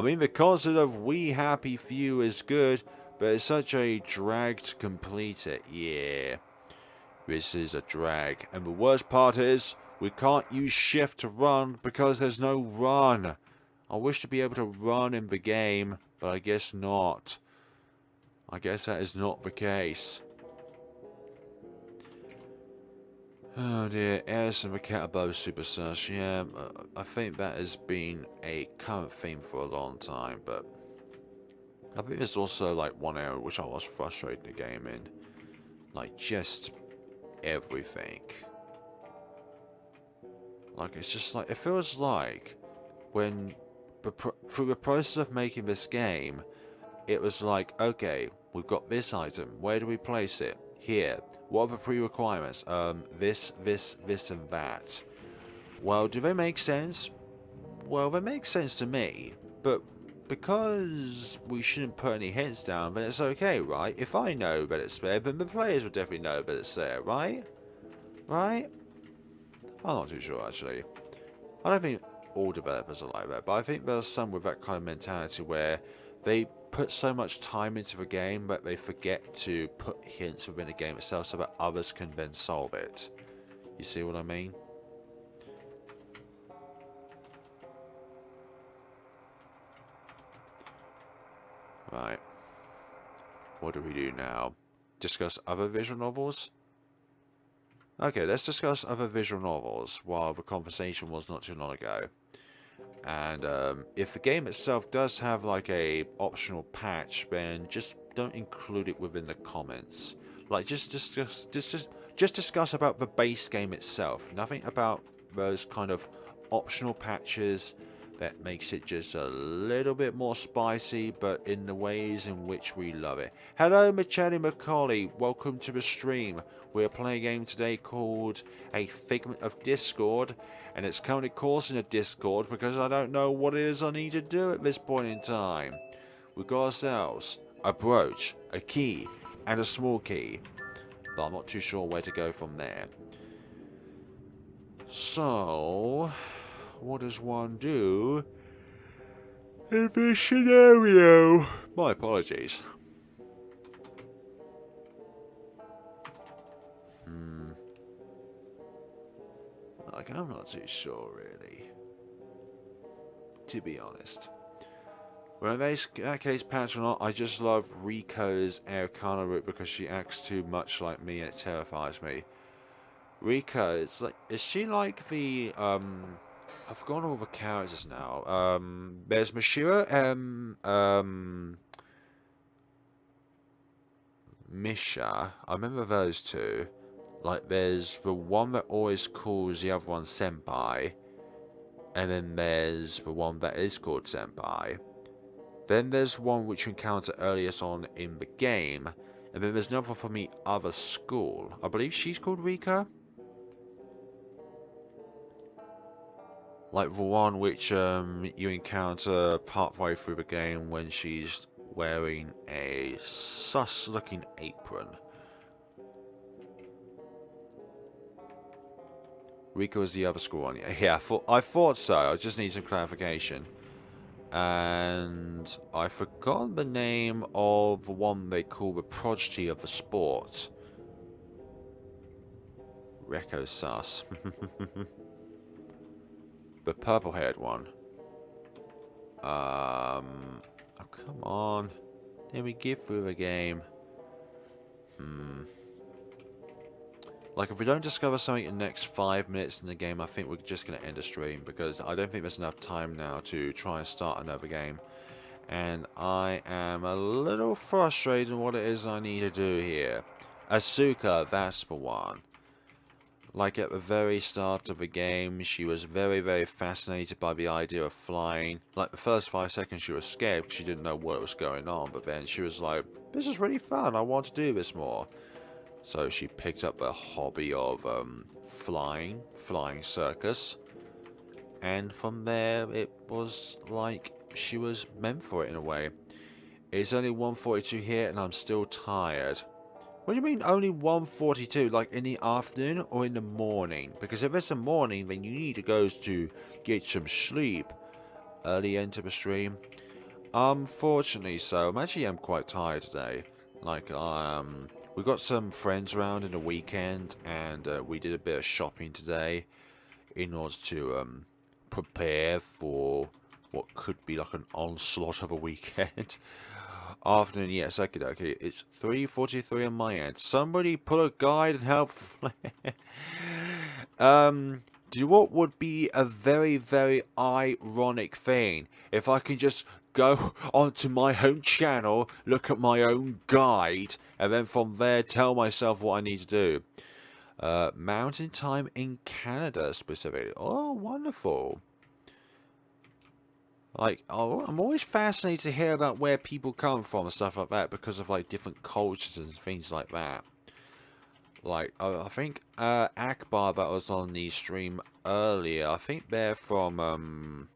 mean, the concept of we happy few is good, but it's such a drag to complete it. Yeah, this is a drag. And the worst part is, we can't use shift to run because there's no run. I wish to be able to run in the game, but I guess not. I guess that is not the case. Oh dear, Alice and the Cat Above Super Sash. Yeah, I think that has been a current theme for a long time, but I think there's also like one area which I was frustrated the game in. Like, just everything. Like, it's just like, it feels like when, through the process of making this game, it was like, okay, we've got this item, where do we place it? Here. What are the pre-requirements? This, and that. Well, do they make sense? Well, they make sense to me, but because we shouldn't put any hints down, then it's okay, right? If I know that it's there, then the players will definitely know that it's there, right? Right? I'm not too sure, actually. I don't think all developers are like that, but I think there's some with that kind of mentality where they put so much time into the game that they forget to put hints within the game itself so that others can then solve it. You see what I mean? Right. What do we do now? Discuss other visual novels? Okay, let's discuss other visual novels while the conversation was not too long ago. And if the game itself does have like a optional patch, then just don't include it within the comments. Like just discuss about the base game itself. Nothing about those kind of optional patches that makes it just a little bit more spicy, but in the ways in which we love it. Hello, Michelle Macaulay. Welcome to the stream. We're playing a game today called A Figment of Discord, and it's currently causing a Discord because I don't know what it is I need to do at this point in time. We've got ourselves a brooch, a key, and a small key, but I'm not too sure where to go from there. So, what does one do in this scenario? My apologies. Like, I'm not too sure, really. To be honest. Well, in that case, patch or not, I just love Rico's Arcana route because she acts too much like me and it terrifies me. Rico, it's like, is she like the, I've forgotten all the characters now. There's Mashiro, Misha. I remember those two. Like, there's the one that always calls the other one Senpai. And then there's the one that is called Senpai. Then there's one which you encounter earliest on in the game. And then there's another from the other school. I believe she's called Rika. Like the one which you encounter partway through the game when she's wearing a sus-looking apron. Rika was the other school one. Yeah, I thought so. I just need some clarification. And I forgot the name of the one they call the prodigy of the sport. Reko Sus. The purple-haired one. Oh, come on. Then we get through the game. Like, if we don't discover something in the next 5 minutes in the game, I think we're just going to end the stream, because I don't think there's enough time now to try and start another game. And I am a little frustrated in what it is I need to do here. Asuka, that's the one. Like, at the very start of the game, she was very, very fascinated by the idea of flying. Like, the first 5 seconds she was scared because she didn't know what was going on. But then she was like, this is really fun, I want to do this more. So she picked up the hobby of flying circus. And from there, it was like she was meant for it in a way. It's only 1:42 here and I'm still tired. What do you mean only 1:42? Like in the afternoon or in the morning? Because if it's the morning, then you need to go to get some sleep. Early into the stream. Unfortunately so. I'm quite tired today. Like, we got some friends around in the weekend, and we did a bit of shopping today in order to prepare for what could be like an onslaught of a weekend. Afternoon, yes, okay. It's 3:43 on my end. Somebody put a guide and help Flare. Do you know what would be a very, very ironic thing? If I can just go onto my home channel, look at my own guide, and then from there tell myself what I need to do. Mountain time in Canada specifically. Oh, wonderful. Like, oh, I'm always fascinated to hear about where people come from and stuff like that, because of like different cultures and things like that. Like, I think Akbar, that was on the stream earlier, I think they're from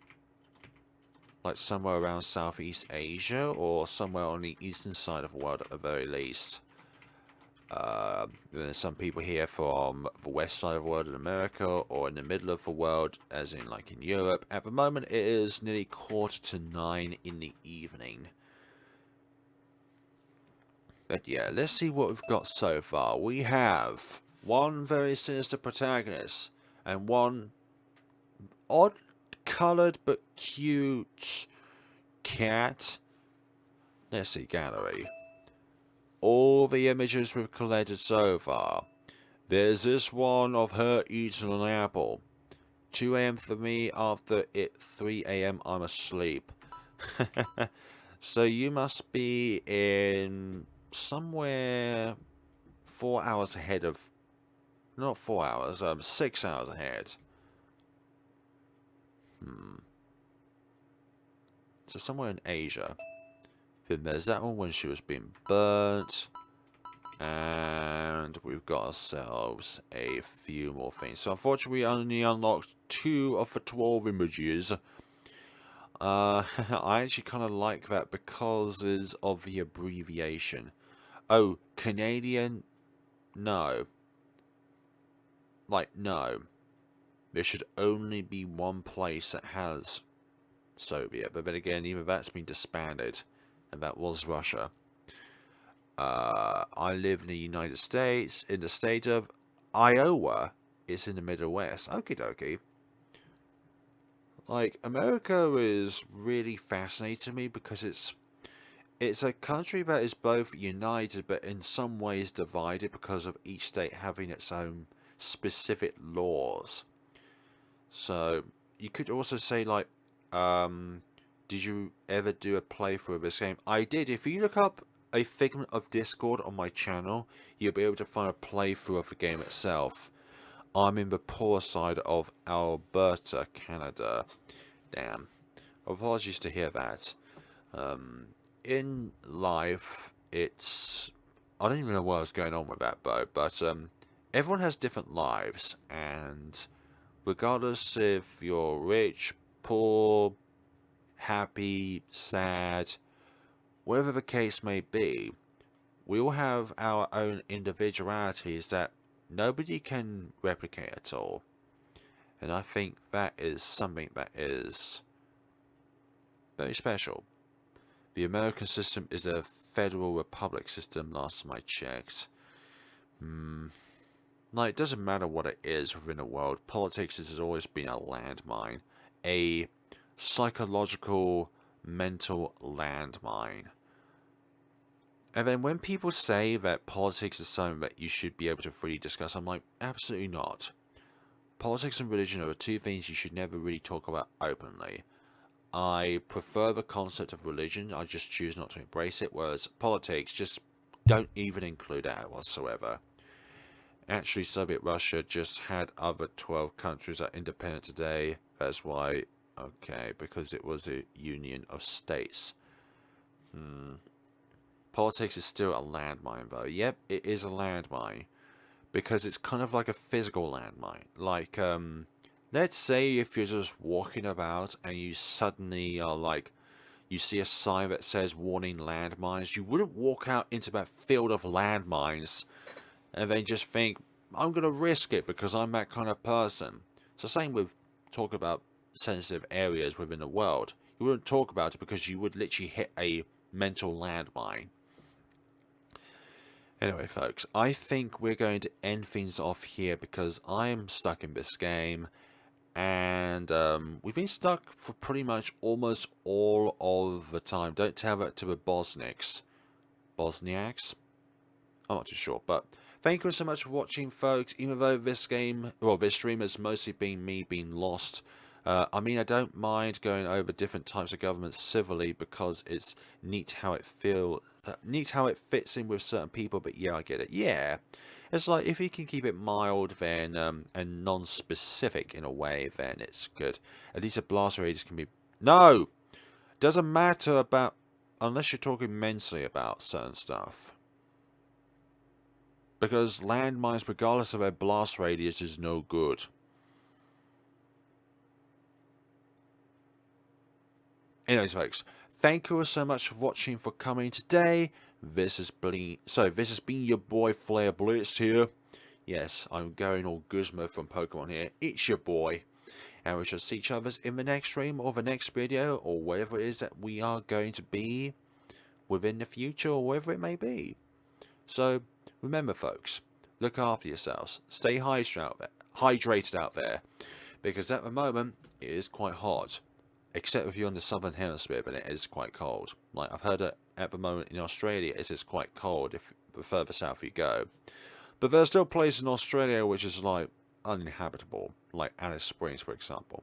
like somewhere around Southeast Asia, or somewhere on the eastern side of the world at the very least. There's some people here from the west side of the world in America, or in the middle of the world, as in like in Europe. At the moment it is nearly 8:45 in the evening. But yeah, let's see what we've got so far. We have one very sinister protagonist, and one odd coloured but cute cat. Let's see, gallery. All the images we've collected so far. There's this one of her eating an apple. 2 AM for me. After it 3 AM I'm asleep. So you must be in somewhere 4 hours ahead of... Not 4 hours, 6 hours ahead. So somewhere in Asia. Then there's that one when she was being burnt. And we've got ourselves a few more things. So unfortunately we only unlocked 2 of the 12 images. I actually kind of like that because of the abbreviation. Oh, Canadian? No. Like, no. There should only be one place that has Soviet. But then again, even that's been disbanded. And that was Russia. I live in the United States, in the state of Iowa. It's in the Middle West. Okie dokie. Like, America is really fascinating to me because it's a country that is both united but in some ways divided because of each state having its own specific laws. So, you could also say, like, did you ever do a playthrough of this game? I did. If you look up a Figment of Discord on my channel, you'll be able to find a playthrough of the game itself. I'm in the poor side of Alberta, Canada. Damn. Apologies to hear that. In life, it's... I don't even know what was going on with that, though, but everyone has different lives, and regardless if you're rich, poor, happy, sad, whatever the case may be, we all have our own individualities that nobody can replicate at all. And I think that is something that is very special. The American system is a federal republic system, last time I checked. Like, it doesn't matter what it is within the world, politics has always been a landmine. A psychological, mental landmine. And then when people say that politics is something that you should be able to freely discuss, I'm like, absolutely not. Politics and religion are the two things you should never really talk about openly. I prefer the concept of religion, I just choose not to embrace it, whereas politics, just don't even include that whatsoever. Actually, Soviet Russia just had other 12 countries that are independent today. That's why, okay, because it was a union of states. Politics is still a landmine, though. Yep, it is a landmine. Because it's kind of like a physical landmine. Like, let's say if you're just walking about and you suddenly are like, you see a sign that says warning landmines, you wouldn't walk out into that field of landmines and then just think, I'm going to risk it because I'm that kind of person. So same with talk about sensitive areas within the world. You wouldn't talk about it because you would literally hit a mental landmine. Anyway, folks, I think we're going to end things off here because I'm stuck in this game. And we've been stuck for pretty much almost all of the time. Don't tell that to the Bosniaks. Bosniaks? I'm not too sure, but thank you so much for watching, folks. Even though this game, well, this stream has mostly been me being lost. I mean, I don't mind going over different types of governments civilly because it's neat how it fits in with certain people. But yeah, I get it. Yeah, it's like if you can keep it mild, then and non-specific in a way, then it's good. At least a blast radius can be. No, doesn't matter about unless you're talking mentally about certain stuff. Because landmines, regardless of their blast radius, is no good. Anyways, folks, thank you all so much for watching, for coming today. This has been your boy FlareBlitzed here. Yes, I'm going all Guzmo from Pokemon here. It's your boy. And we shall see each other in the next stream or the next video or whatever it is that we are going to be within the future or wherever it may be. So, remember folks, look after yourselves. Stay hydrated out there. Because at the moment, it is quite hot. Except if you're in the southern hemisphere, but it is quite cold. Like, I've heard that at the moment in Australia, it is quite cold if the further south you go. But there are still places in Australia which is, like, uninhabitable. Like Alice Springs, for example.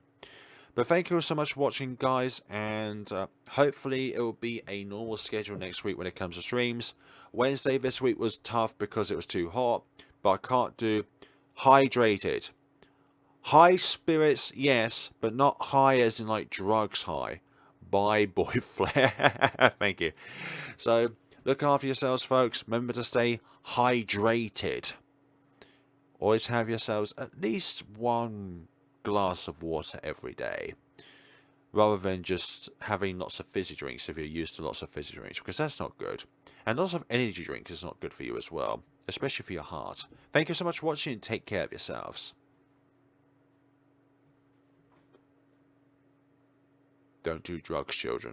But thank you so much for watching, guys. And hopefully it will be a normal schedule next week when it comes to streams. Wednesday this week was tough because it was too hot. But I can't do hydrated. High spirits, yes, but not high as in like drugs high. Bye, boy Flare. Thank you. So, look after yourselves, folks. Remember to stay hydrated. Always have yourselves at least one glass of water every day. Rather than just having lots of fizzy drinks if you're used to lots of fizzy drinks. Because that's not good. And lots of energy drinks is not good for you as well. Especially for your heart. Thank you so much for watching and take care of yourselves. Don't do drugs, children.